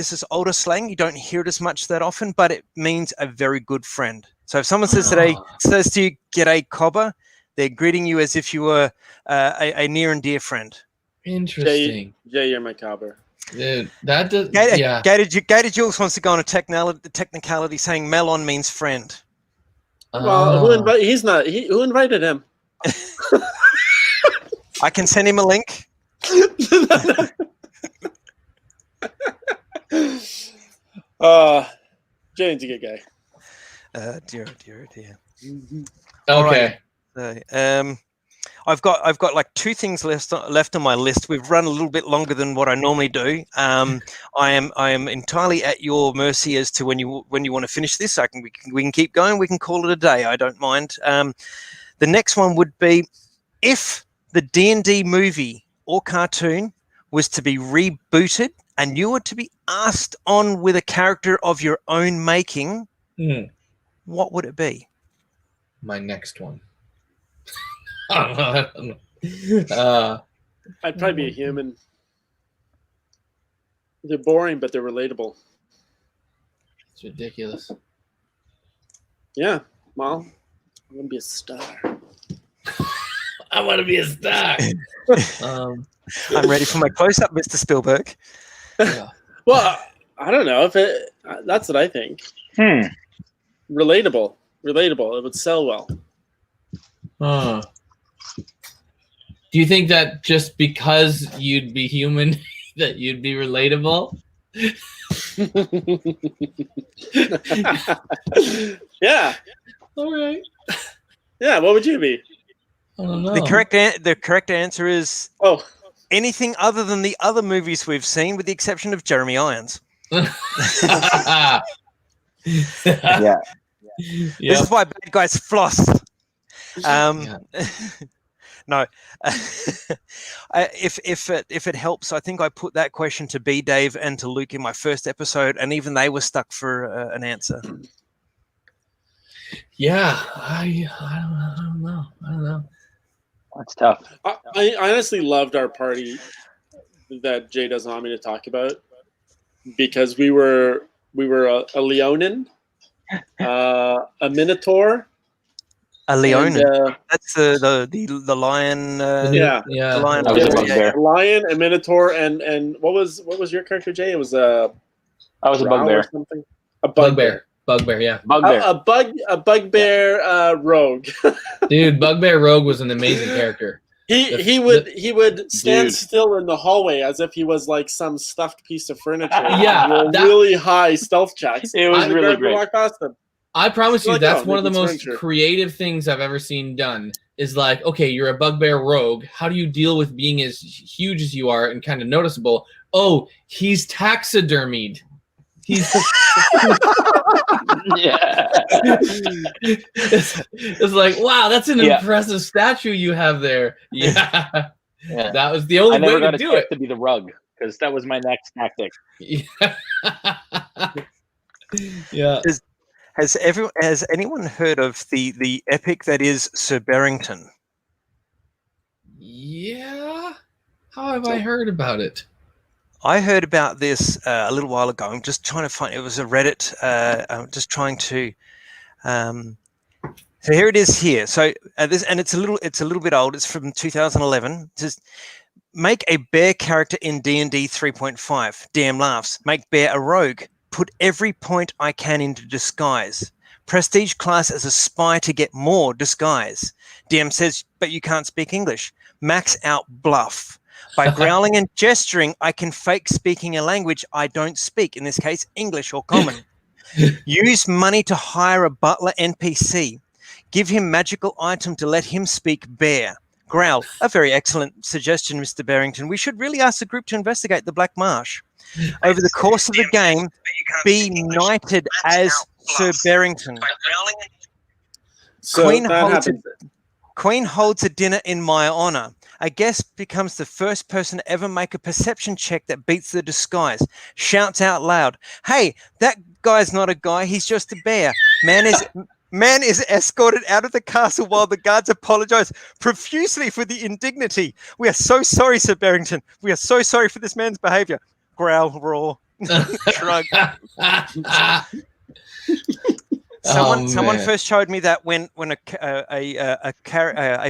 slang. You don't hear it as much that often, but it means a very good friend. So if someone says to you, "G'day, cobber," they're greeting you as if you were a near and dear friend. Interesting. Jay, you're my cobber. Dude, that does. Gator Jules wants to go on a technicality saying melon means friend. Well, who invited him? I can send him a link. Jane's a good guy. Dear. Okay. Right. So, I've got like two things left on my list. We've run a little bit longer than what I normally do. I am entirely at your mercy as to when you want to finish this. We can keep going. We can call it a day. I don't mind. The next one would be if the D&D movie or cartoon was to be rebooted and you were to be asked on with a character of your own making, what would it be? My next one. I don't know. I'd probably be a human. They're boring, but they're relatable. It's ridiculous. Yeah. Well, I'm going to be a star. I want to be a star. I'm ready for my close-up, Mr. Spielberg. Yeah. Well, I don't know. That's what I think. Relatable. It would sell well. Do you think that just because you'd be human, that you'd be relatable? Yeah. All right. Yeah. What would you be? I don't know. The correct answer is anything other than the other movies we've seen, with the exception of Jeremy Irons. Yeah. This is why bad guys floss. No. If it helps, I think I put that question to B, Dave, and to Luke in my first episode, and even they were stuck for an answer. Yeah, I don't know. That's tough. I honestly loved our party that Jay doesn't want me to talk about, because we were a Leonin, a Minotaur. A Leonin. That's the lion. The lion. A lion, a Minotaur, and what was your character, Jay? It was a. I was a bugbear. Or something. A bugbear. Bugbear, yeah. Bugbear. A bugbear rogue. Dude, Bugbear Rogue was an amazing character. He would stand still in the hallway as if he was like some stuffed piece of furniture. Yeah, really high stealth checks. It was really great. Walk past him. I promise you, that's one of the most creative things I've ever seen done. Is like, okay, you're a Bugbear Rogue. How do you deal with being as huge as you are and kind of noticeable? Oh, he's taxidermied. He's it's like, wow, that's an impressive statue you have there. Yeah. That was the only way to do it. To be the rug, because that was my next tactic. Yeah. Has anyone heard of the epic that is Sir Barrington? Yeah. How have I heard about it? I heard about this a little while ago. I'm just trying to find. It was a Reddit. I'm just trying to. So here it is here. So this, and it's a little bit old. It's from 2011. Make a bear character in D&D 3.5. DM laughs. Make bear a rogue. Put every point I can into disguise. Prestige class as a spy to get more disguise. DM says, but you can't speak English. Max out bluff. By growling and gesturing, I can fake speaking a language I don't speak, in this case, English or common. Use money to hire a butler NPC. Give him magical item to let him speak bear. Growl. A very excellent suggestion, Mr. Barrington. We should really ask the group to investigate the Black Marsh. Over the course of the game, be knighted as Sir Barrington. So Queen holds a dinner in my honor. A guest becomes the first person to ever make a perception check that beats the disguise. Shouts out loud, hey, that guy's not a guy, he's just a bear. Man is escorted out of the castle while the guards apologize profusely for the indignity. We are so sorry, Sir Barrington. We are so sorry for this man's behavior. Growl, roar, shrug. Someone first showed me that when a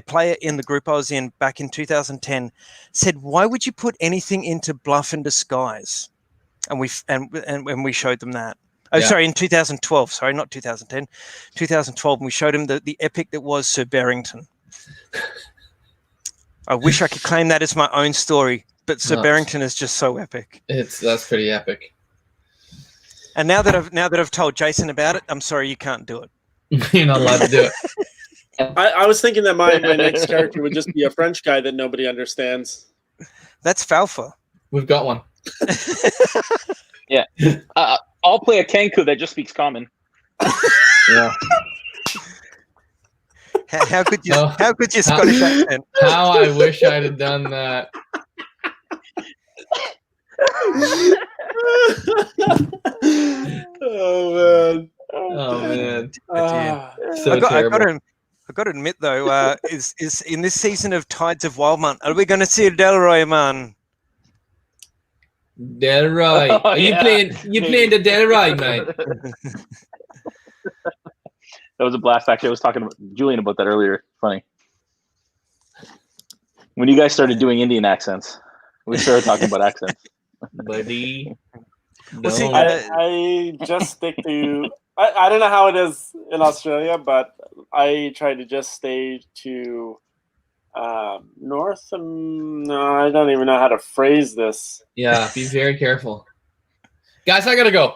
player in the group I was in back in 2010 said, "Why would you put anything into bluff and disguise?" And we showed them that. Oh, yeah. Sorry, in 2012. Sorry, not 2010. 2012, and we showed him the epic that was Sir Barrington. I wish I could claim that as my own story, but Sir Barrington is just so epic. That's pretty epic. And now that I've told Jason about it, I'm sorry you can't do it. You're not allowed to do it. I was thinking that my next character would just be a French guy that nobody understands. That's Falfa. We've got one. Yeah. I'll play a Kenku that just speaks common. Yeah. How could you Scottish accent? How I wish I'd have done that. Oh man. So terrible. I got to admit though, is in this season of Tides of Wildemount, are we going to see Delroy, man? Delroy, are you playing the Delroy, mate? That was a blast. Actually, I was talking to Julian about that earlier. Funny. When you guys started doing Indian accents, we started talking about accents. Buddy. No. Well, see, I just stick to. I don't know how it is in Australia, but I try to just stay to north. No, I don't even know how to phrase this. Yeah, be very careful, guys. I gotta go.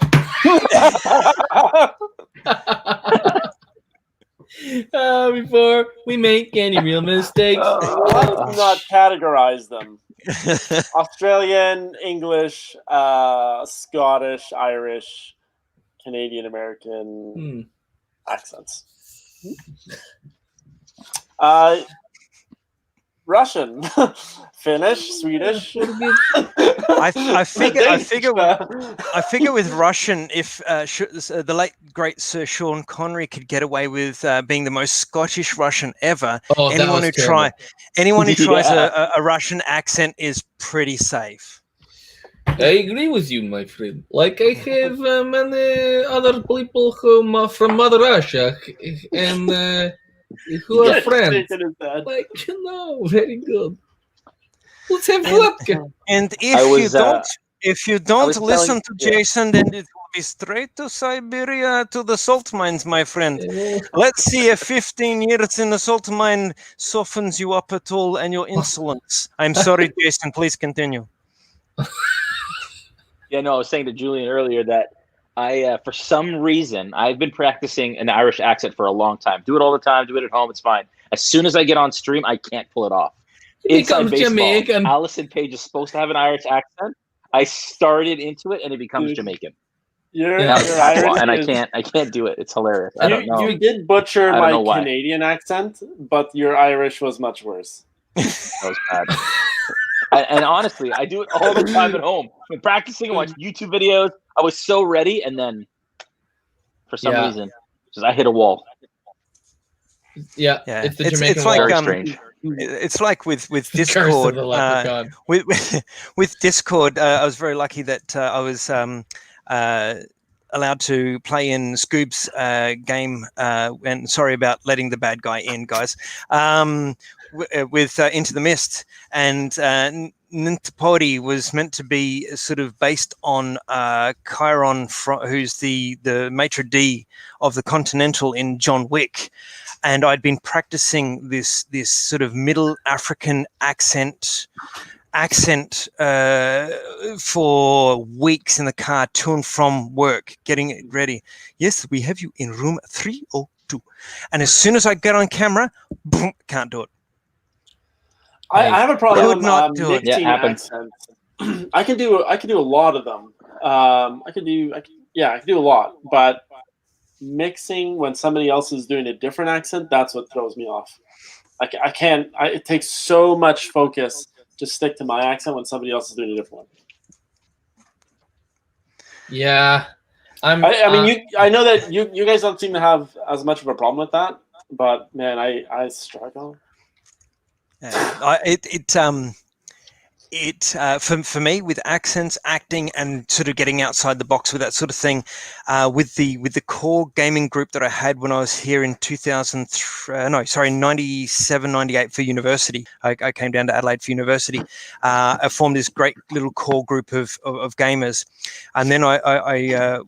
Before we make any real mistakes, let's not categorize them. Australian, English, Scottish, Irish, Canadian, American accents. Russian, Finnish, Swedish. I figure with Russian, if the late great Sir Sean Connery could get away with being the most Scottish Russian ever, anyone who tries a Russian accent is pretty safe. I agree with you, my friend. Like I have many other people who from Mother Russia and who are friends. Like very good. Let's have vodka. And if you don't listen to Jason, then it will be straight to Siberia to the salt mines, my friend. Let's see if 15 years in the salt mine softens you up at all and your insolence. I'm sorry, Jason. Please continue. Yeah, no, I was saying to Julian earlier that I, for some reason, I've been practicing an Irish accent for a long time. Do it all the time. Do it at home. It's fine. As soon as I get on stream, I can't pull it off. Inside baseball, Jamaican. Allison Page is supposed to have an Irish accent. I started into it, and it becomes Jamaican. You're Irish, and I can't do it. It's hilarious. I don't know. You did butcher my Canadian accent, but your Irish was much worse. That was bad. And honestly, I do it all the time at home. When practicing, I watch YouTube videos. I was so ready, and then for some reason, I hit a wall. Yeah. It's the Jamaican wall. Very strange. It's like with Discord. With Discord, I was very lucky that I was allowed to play in Scoob's game, and sorry about letting the bad guy in, guys, with Into the Mist, and Initia-Tea-ve was meant to be sort of based on Chiron, who's the maitre d' of the Continental in John Wick, and I'd been practicing this sort of Middle African accent for weeks in the car to and from work, getting it ready. Yes, we have you in room 302. And as soon as I get on camera, boom, can't do it. I have a problem mixing happens. accents. I can do a lot of them. I can do a lot, but mixing when somebody else is doing a different accent, that's what throws me off. I can't. It takes so much focus to stick to my accent when somebody else is doing a different one. Yeah, I mean, I know that you guys don't seem to have as much of a problem with that, but man, I struggle. For me, with accents, acting, and sort of getting outside the box with that sort of thing, with the core gaming group that I had when I was here in 97, 98 for university. I came down to Adelaide for university. I formed this great little core group of gamers, and then I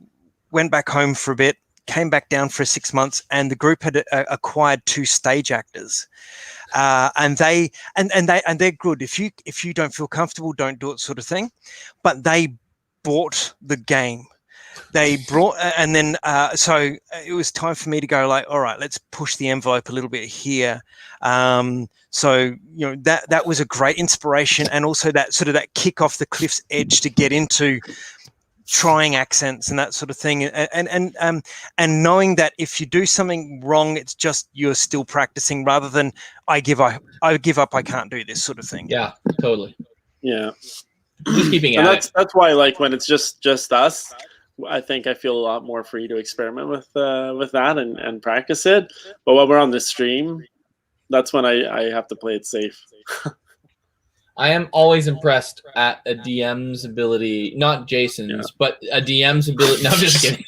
went back home for a bit, came back down for 6 months, and the group had acquired 2 stage actors. And they're good. If you don't feel comfortable, don't do it, sort of thing. But they bought the game. They brought, and then so it was time for me to go, like, all right, let's push the envelope a little bit here. So that was a great inspiration, and also that sort of that kick off the cliff's edge to get into trying accents and that sort of thing, and knowing that if you do something wrong, it's just you're still practicing, rather than I give up, I can't do this sort of thing. Yeah, totally. Yeah, just keeping and at that's why, like, when it's just us, I think I feel a lot more free to experiment with that and practice it. But when we're on the stream, that's when I have to play it safe. I am always impressed at a DM's ability, not Jason's, but a DM's ability. No, I'm just kidding.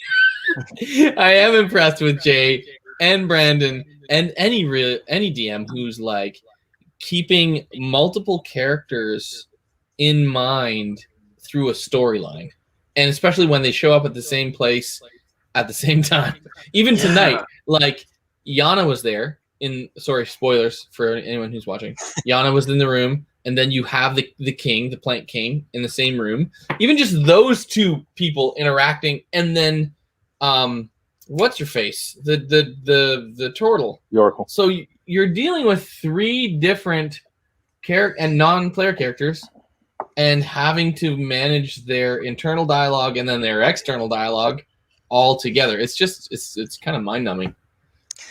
I am impressed with Jay and Brandon and any DM who's like keeping multiple characters in mind through a storyline, and especially when they show up at the same place at the same time. Even tonight, like Yana was there. Sorry, spoilers for anyone who's watching. Yana was in the room. And then you have the king, the Plank King, in the same room. Even just those 2 people interacting, and then what's your face? The turtle. The Oracle. So you're dealing with 3 different character and non-player characters, and having to manage their internal dialogue and then their external dialogue all together. It's kind of mind-numbing.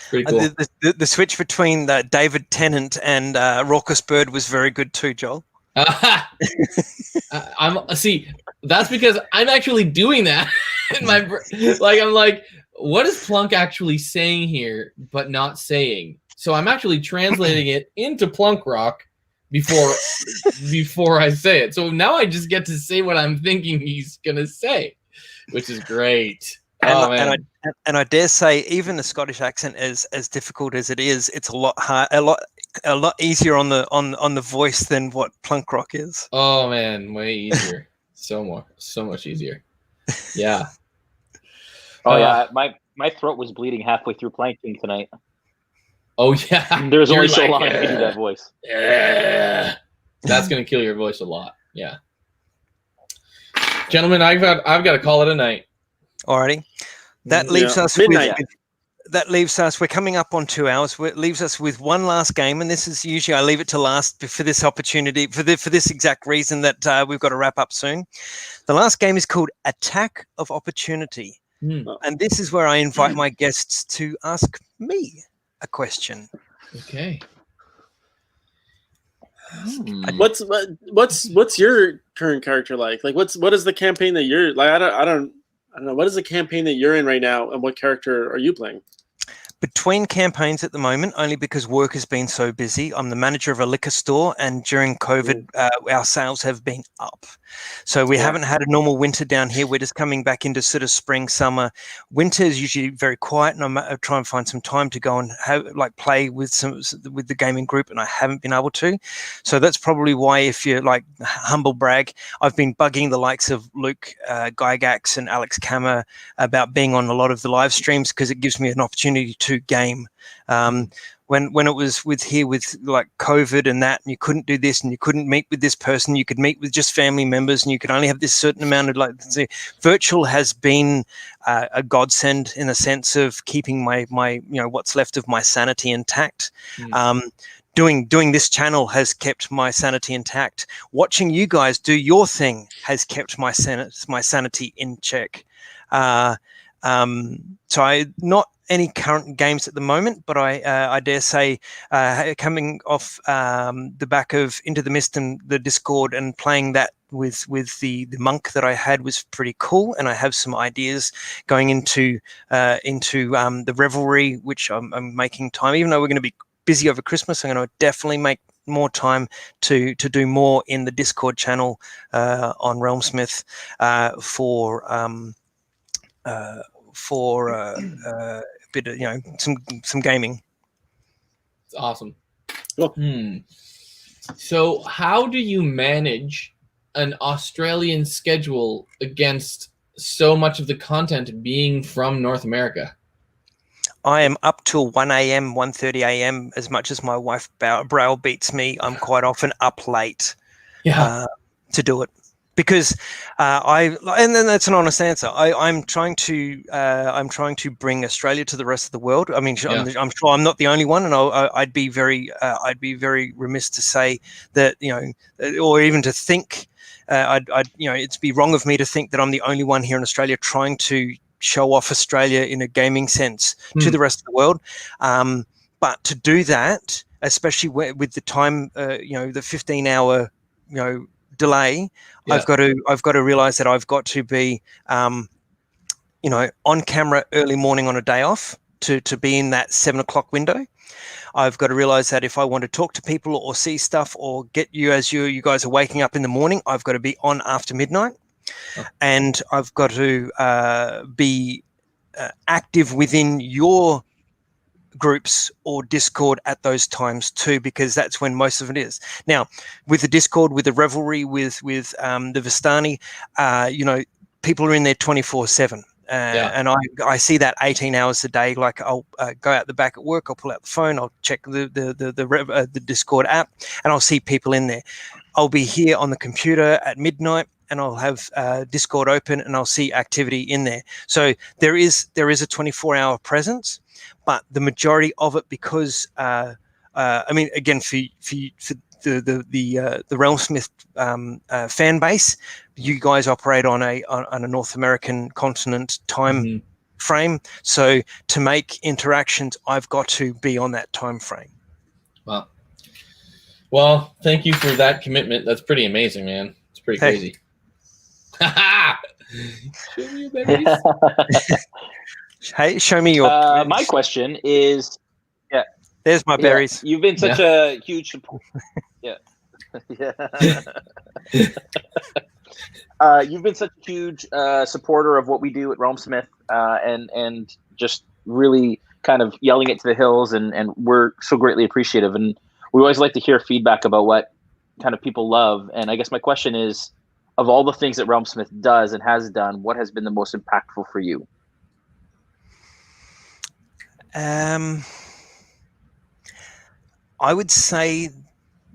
Pretty cool. The switch between David Tennant and Raucous Bird was very good too, Joel. See, that's because I'm actually doing that in my I'm like, what is Plunk actually saying here but not saying? So I'm actually translating it into Plunk Rock before I say it. So now I just get to say what I'm thinking he's gonna say, which is great. And I dare say, even the Scottish accent, is as difficult as it is, it's a lot easier on the voice than what Plunk Rock is. Oh man, way easier. so much easier. Yeah. Oh yeah, my throat was bleeding halfway through planking tonight. Oh yeah. There's only so long I can do that voice. Yeah. That's gonna kill your voice a lot. Yeah. Gentlemen, I've got to call it a night. Alrighty. That leaves us midnight. We're coming up on 2 hours. It leaves us with one last game, and this is usually I leave it to last for this opportunity, for this exact reason that we've got to wrap up soon. The last game is called Attack of Opportunity, and this is where I invite my guests to ask me a question. Okay. What's your current character like? Like, what is the campaign that you're like? I don't know. What is the campaign that you're in right now, and what character are you playing? between campaigns at the moment, only because work has been so busy. I'm the manager of a liquor store, and during COVID, our sales have been up. So we haven't had a normal winter down here. We're just coming back into sort of spring, summer. Winter is usually very quiet, and I try and find some time to go and play with the gaming group, and I haven't been able to. So that's probably why, if you're like humble brag, I've been bugging the likes of Luke Gygax and Alex Kammer about being on a lot of the live streams, because it gives me an opportunity to game. When it was with like COVID and that, and you couldn't do this, and you couldn't meet with this person, you could meet with just family members, and you could only have this certain amount of virtual has been a godsend in the sense of keeping my what's left of my sanity intact. Doing this channel has kept my sanity intact. Watching you guys do your thing has kept my sanity in check. So I not any current games at the moment, but I dare say coming off the back of Into the Mist and the Discord and playing that with the monk that I had was pretty cool, and I have some ideas going into the Revelry, which I'm making time, even though we're going to be busy over Christmas. I'm going to definitely make more time to do more in the Discord channel on RealmSmith for a bit of some gaming. It's awesome. Cool. So how do you manage an Australian schedule against so much of the content being from North America? I am up till 1 a.m., 1:30 a.m. As much as my wife browbeats me, I'm quite often up late to do it. Because and then that's an honest answer. I'm trying to bring Australia to the rest of the world. I mean, I'm sure I'm not the only one, and I'd be very remiss to say that, or even to think it'd be wrong of me to think that I'm the only one here in Australia trying to show off Australia in a gaming sense to the rest of the world. But to do that, especially with the time, the 15-hour, delay, I've got to realize that I've got to be, on camera early morning on a day off to be in that 7 o'clock window. I've got to realize that if I want to talk to people or see stuff or get you as you guys are waking up in the morning, I've got to be on after midnight. And I've got to be active within your groups or Discord at those times too, because that's when most of it is. Now, with the Discord, with the Revelry, with the Vistani, people are in there 24/7. And I see that 18 hours a day. Like, I'll go out the back at work, I'll pull out the phone, I'll check the Discord app, and I'll see people in there. I'll be here on the computer at midnight, and I'll have Discord open, and I'll see activity in there. So there is a 24-hour presence, but the majority of it, because I mean, again, for the RealmSmith fan base, you guys operate on a North American continent time frame. So to make interactions, I've got to be on that time frame. Wow. Well, thank you for that commitment. That's pretty amazing, man. It's pretty crazy. Show me your berries. Hey, show me your. My question is, there's my berries. You've been such a huge support. You've been such a huge supporter of what we do at RealmSmith, and just really kind of yelling it to the hills, and we're so greatly appreciative. And we always like to hear feedback about what kind of people love. And I guess my question is, of all the things that RealmSmith does and has done, what has been the most impactful for you? I would say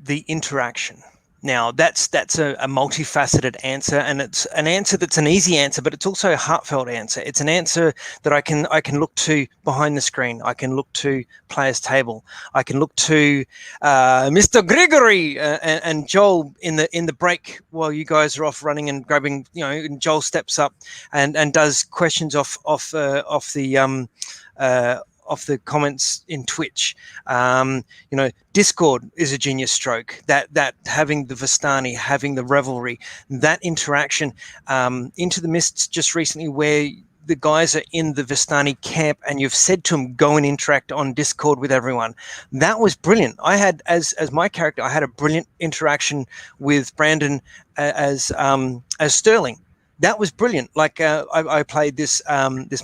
the interaction. Now, that's a multifaceted answer, and it's an answer that's an easy answer, but it's also a heartfelt answer. It's an answer that I can look to behind the screen. I can look to Players Table. I can look to Mr. Gregory and Joel in the break while you guys are off running and grabbing. And Joel steps up and does questions off the comments in Twitch. Discord is a genius stroke. That having the Vistani, having the Revelry, that interaction. Into the Mists just recently, where the guys are in the Vistani camp and you've said to them, go and interact on Discord with everyone. That was brilliant. I had, as my character, I had a brilliant interaction with Brandon as Sterling. That was brilliant. Like I played this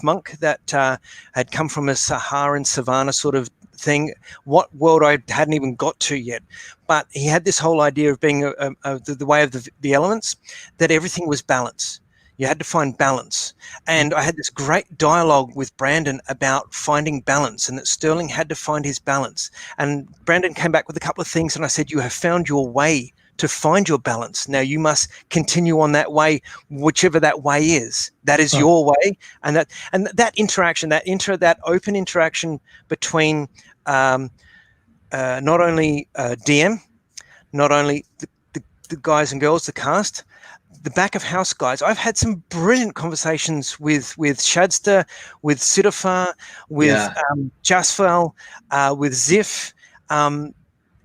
monk that had come from a Saharan savannah sort of thing, what world I hadn't even got to yet. But he had this whole idea of being the way of the elements, that everything was balance. You had to find balance. And I had this great dialogue with Brandon about finding balance, and that Sterling had to find his balance. And Brandon came back with a couple of things, and I said, you have found your way to find your balance. Now you must continue on that way, whichever that way is. That is your way. And that interaction, that open interaction between not only DM, not only the guys and girls, the cast, the back of house guys. I've had some brilliant conversations with Shadster, with Sidafar, with Jasfal, with Ziff.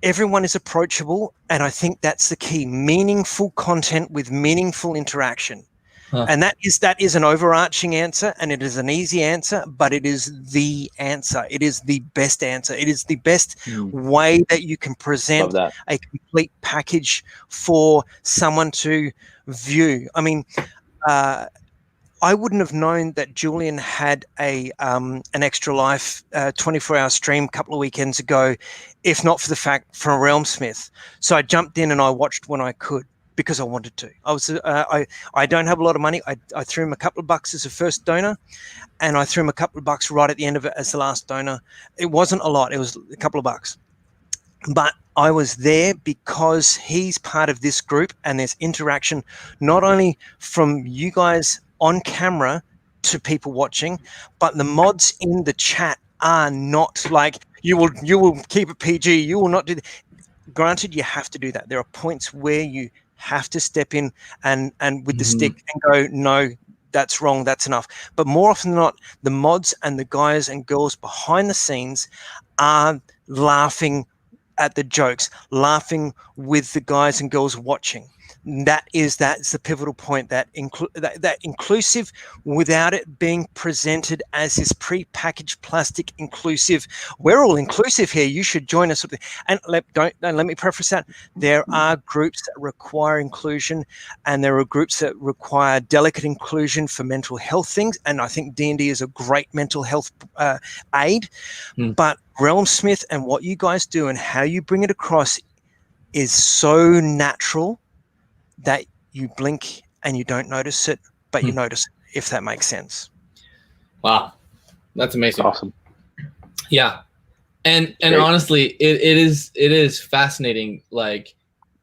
Everyone is approachable, and I think that's the key. Meaningful content with meaningful interaction. And that is an overarching answer, and it is an easy answer, but it is the answer. It is the best answer. It is the best way that you can present a complete package for someone to view. I mean, I wouldn't have known that Julian had an Extra Life 24-hour stream a couple of weekends ago, if not for the fact from RealmSmith. So I jumped in and I watched when I could, because I wanted to. I don't have a lot of money. I threw him a couple of bucks as a first donor, and I threw him a couple of bucks right at the end of it as the last donor. It wasn't a lot. It was a couple of bucks. But I was there because he's part of this group, and there's interaction not only from you guys on camera to people watching, but the mods in the chat are not like, you will keep it PG, you will not do that. Granted, you have to do that. There are points where you have to step in and with the stick and go, no, that's wrong, that's enough. But more often than not, the mods and the guys and girls behind the scenes are laughing at the jokes, laughing with the guys and girls watching. That's the pivotal point, that inclusive without it being presented as this pre-packaged plastic inclusive. We're all inclusive here. You should join us. And let me preface that. There are groups that require inclusion, and there are groups that require delicate inclusion for mental health things. And I think D&D is a great mental health aid. But RealmSmith and what you guys do and how you bring it across is so natural that you blink and you don't notice it, but you notice it, if that makes sense. Wow, that's amazing. Awesome. Yeah, and honestly, it is fascinating. Like,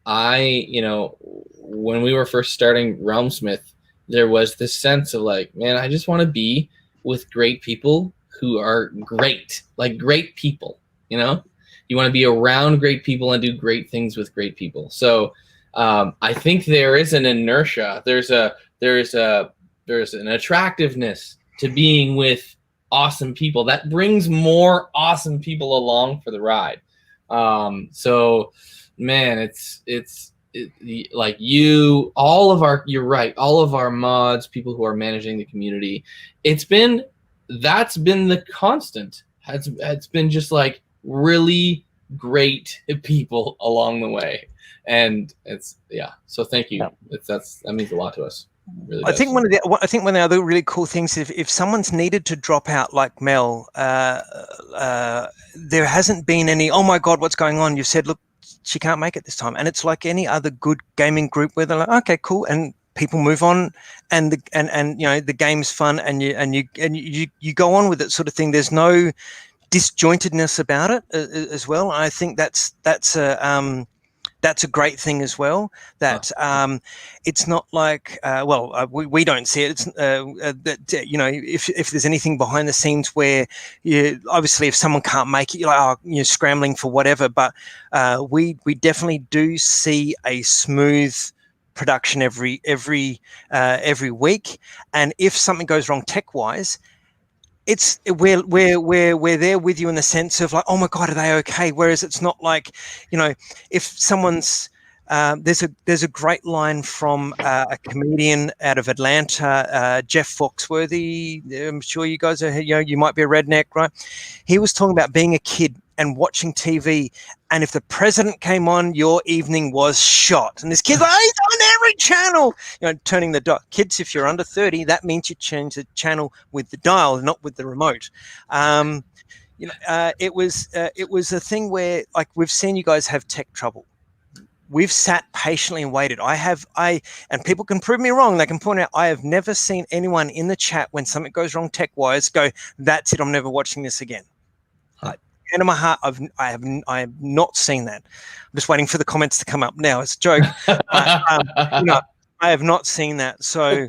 when we were first starting RealmSmith, there was this sense of like, man, I just want to be with great people who are great, like great people. You want to be around great people and do great things with great people. So I think there is an inertia. There's an attractiveness to being with awesome people that brings more awesome people along for the ride. So, man, like you're right. All of our mods, people who are managing the community, that's been the constant. It's been just like really great people along the way. And so thank you. That means a lot to us. Really, I think one of the other really cool things, if someone's needed to drop out like Mel, there hasn't been any, oh my God, what's going on? You said, look, she can't make it this time. And it's like any other good gaming group where they're like, okay, cool. And people move on, and the game's fun, and you go on with it, sort of thing. There's no disjointedness about it as well. I think that's a great thing as well. That it's not like we don't see it. It's that if there's anything behind the scenes where obviously if someone can't make it, you're like, you're scrambling for whatever. But we definitely do see a smooth production every week. And if something goes wrong tech wise, we're there with you in the sense of like, oh my God, are they okay? Whereas it's not like, if someone's there's a great line from a comedian out of Atlanta, Jeff Foxworthy. I'm sure you guys are, you might be a redneck, right? He was talking about being a kid and watching TV, and if the president came on, your evening was shot. And this kid's like, he's on every channel, turning the dial. Kids, if you're under 30, that means you change the channel with the dial, not with the remote. It was a thing where, like, we've seen you guys have tech trouble. We've sat patiently and waited. And people can prove me wrong. They can point out, I have never seen anyone in the chat when something goes wrong tech-wise go, that's it, I'm never watching this again. Hand on my heart, I have not seen that. I'm just waiting for the comments to come up now. It's a joke. I have not seen that. So,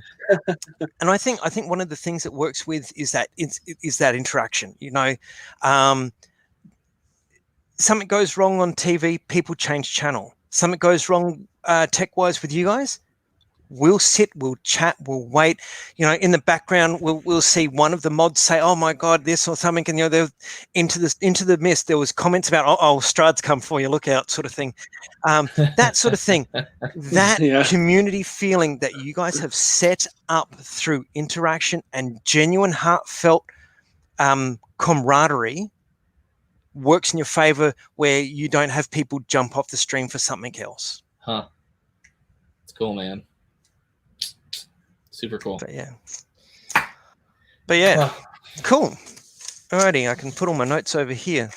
and I think one of the things that works with is that interaction. Something goes wrong on TV, people change channel. Something goes wrong tech-wise with you guys, we'll sit, we'll chat, we'll wait. In the background, we'll see one of the mods say, "Oh my God, this," or something, and they're into the mist. There was comments about, "Oh, Strahd's come for you, look out," sort of thing. That sort of thing. That community feeling that you guys have set up through interaction and genuine, heartfelt camaraderie works in your favor, where you don't have people jump off the stream for something else. Huh. It's cool, man. Super cool. But yeah, cool. Alrighty, I can put all my notes over here.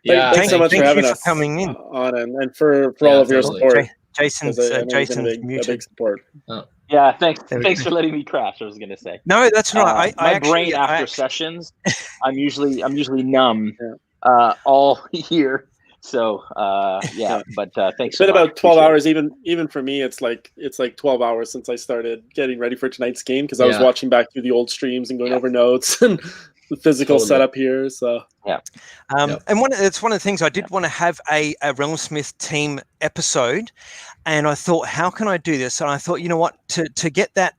Yeah, thanks so much for having us coming in on, and for all of your support. Jason's a big support. Oh. Yeah, thanks for letting me crash. I was gonna say. No, that's right. My brain after sessions, I'm usually numb all year. So but thanks. It's been about 12 hours. Even for me, it's like 12 hours since I started getting ready for tonight's game, because I was watching back through the old streams and going over notes and the physical setup here. So and it's one of the things I did want to have a RealmSmith team episode, and I thought, how can I do this? And I thought, you know what, to get that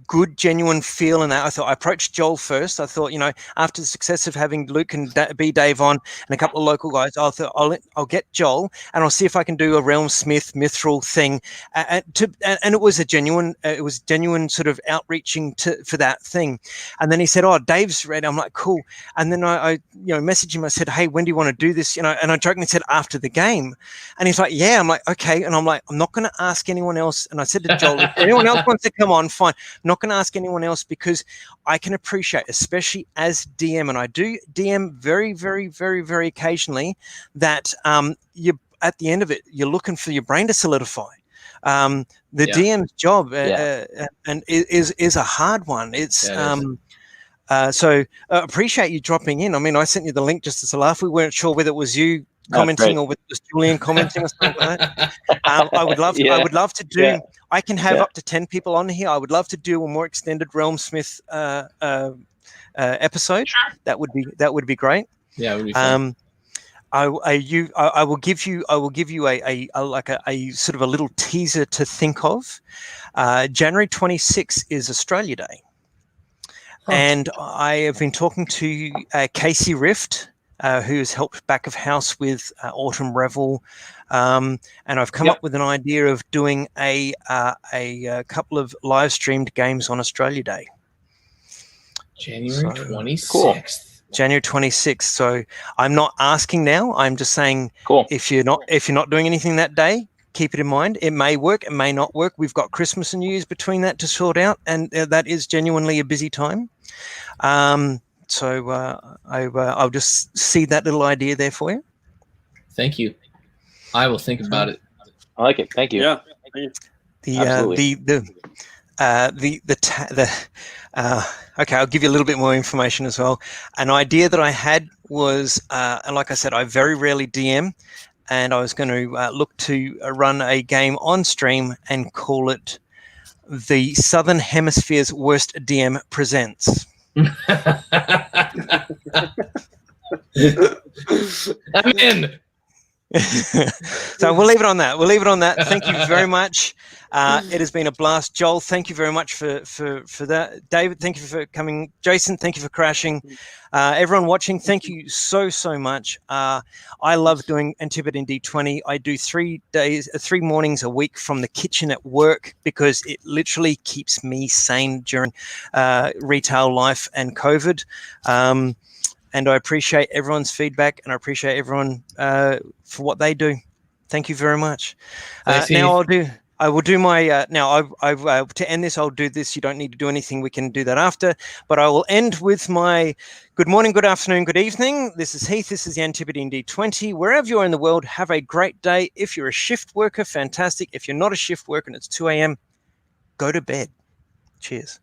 good, genuine feel in that, I thought I approached Joel first. I thought, after the success of having Luke and B-Dave on and a couple of local guys, I thought I'll get Joel and I'll see if I can do a RealmSmith Mythroll thing. And it was genuine sort of outreaching for that thing. And then he said, "Oh, Dave's ready." I'm like, "Cool." And then I messaged him. I said, "Hey, when do you want to do this?" And I jokingly said, "After the game." And he's like, "Yeah." I'm like, "Okay." And I'm like, "I'm not going to ask anyone else." And I said to Joel, "If anyone else wants to come on, fine. I'm not going to ask anyone else, because I can appreciate, especially as DM, and I do DM very, very, very, very occasionally, that you at the end of it, you're looking for your brain to solidify. The DM's job and is a hard one. It's so appreciate you dropping in. I mean, I sent you the link just as a laugh. We weren't sure whether it was you commenting or whether it was Julian commenting or something like that. I would love to do. Yeah. I can have up to 10 people on here. I would love to do a more extended RealmSmith episode. Sure. That would be great. Yeah, it would be fun. I will give you a sort of a little teaser to think of. January 26th is Australia Day. And I have been talking to Casey Rift, who has helped back of house with Autumn Revel, and I've come up with an idea of doing a couple of live streamed games on Australia Day. January 26th. Cool. January 26th. So I'm not asking now. I'm just saying, if you're not doing anything that day, keep it in mind. It may work, it may not work. We've got Christmas and New Year's between that to sort out, and that is genuinely a busy time. So I'll just see that little idea there for you. Thank you. I will think about it. I like it. Thank you. Yeah. Okay, I'll give you a little bit more information as well. An idea that I had was, and like I said, I very rarely DM, and I was going to look to run a game on stream and call it the Southern Hemisphere's Worst DM Presents. I'm in. So we'll leave it on that. We'll leave it on that. Thank you very much. It has been a blast. Joel, thank you very much for that. David, thank you for coming. Jason, thank you for crashing. Everyone watching, thank you so much. I love doing Antipodean D20. I do 3 mornings a week from the kitchen at work because it literally keeps me sane during retail life and COVID. And I appreciate everyone's feedback, and I appreciate everyone for what they do. Thank you very much. Now I will do my to end this. I'll do this. You don't need to do anything. We can do that after. But I will end with my good morning, good afternoon, good evening. This is Heath. This is the Antipodean D20. Wherever you are in the world, have a great day. If you're a shift worker, fantastic. If you're not a shift worker and it's 2 a.m., go to bed. Cheers.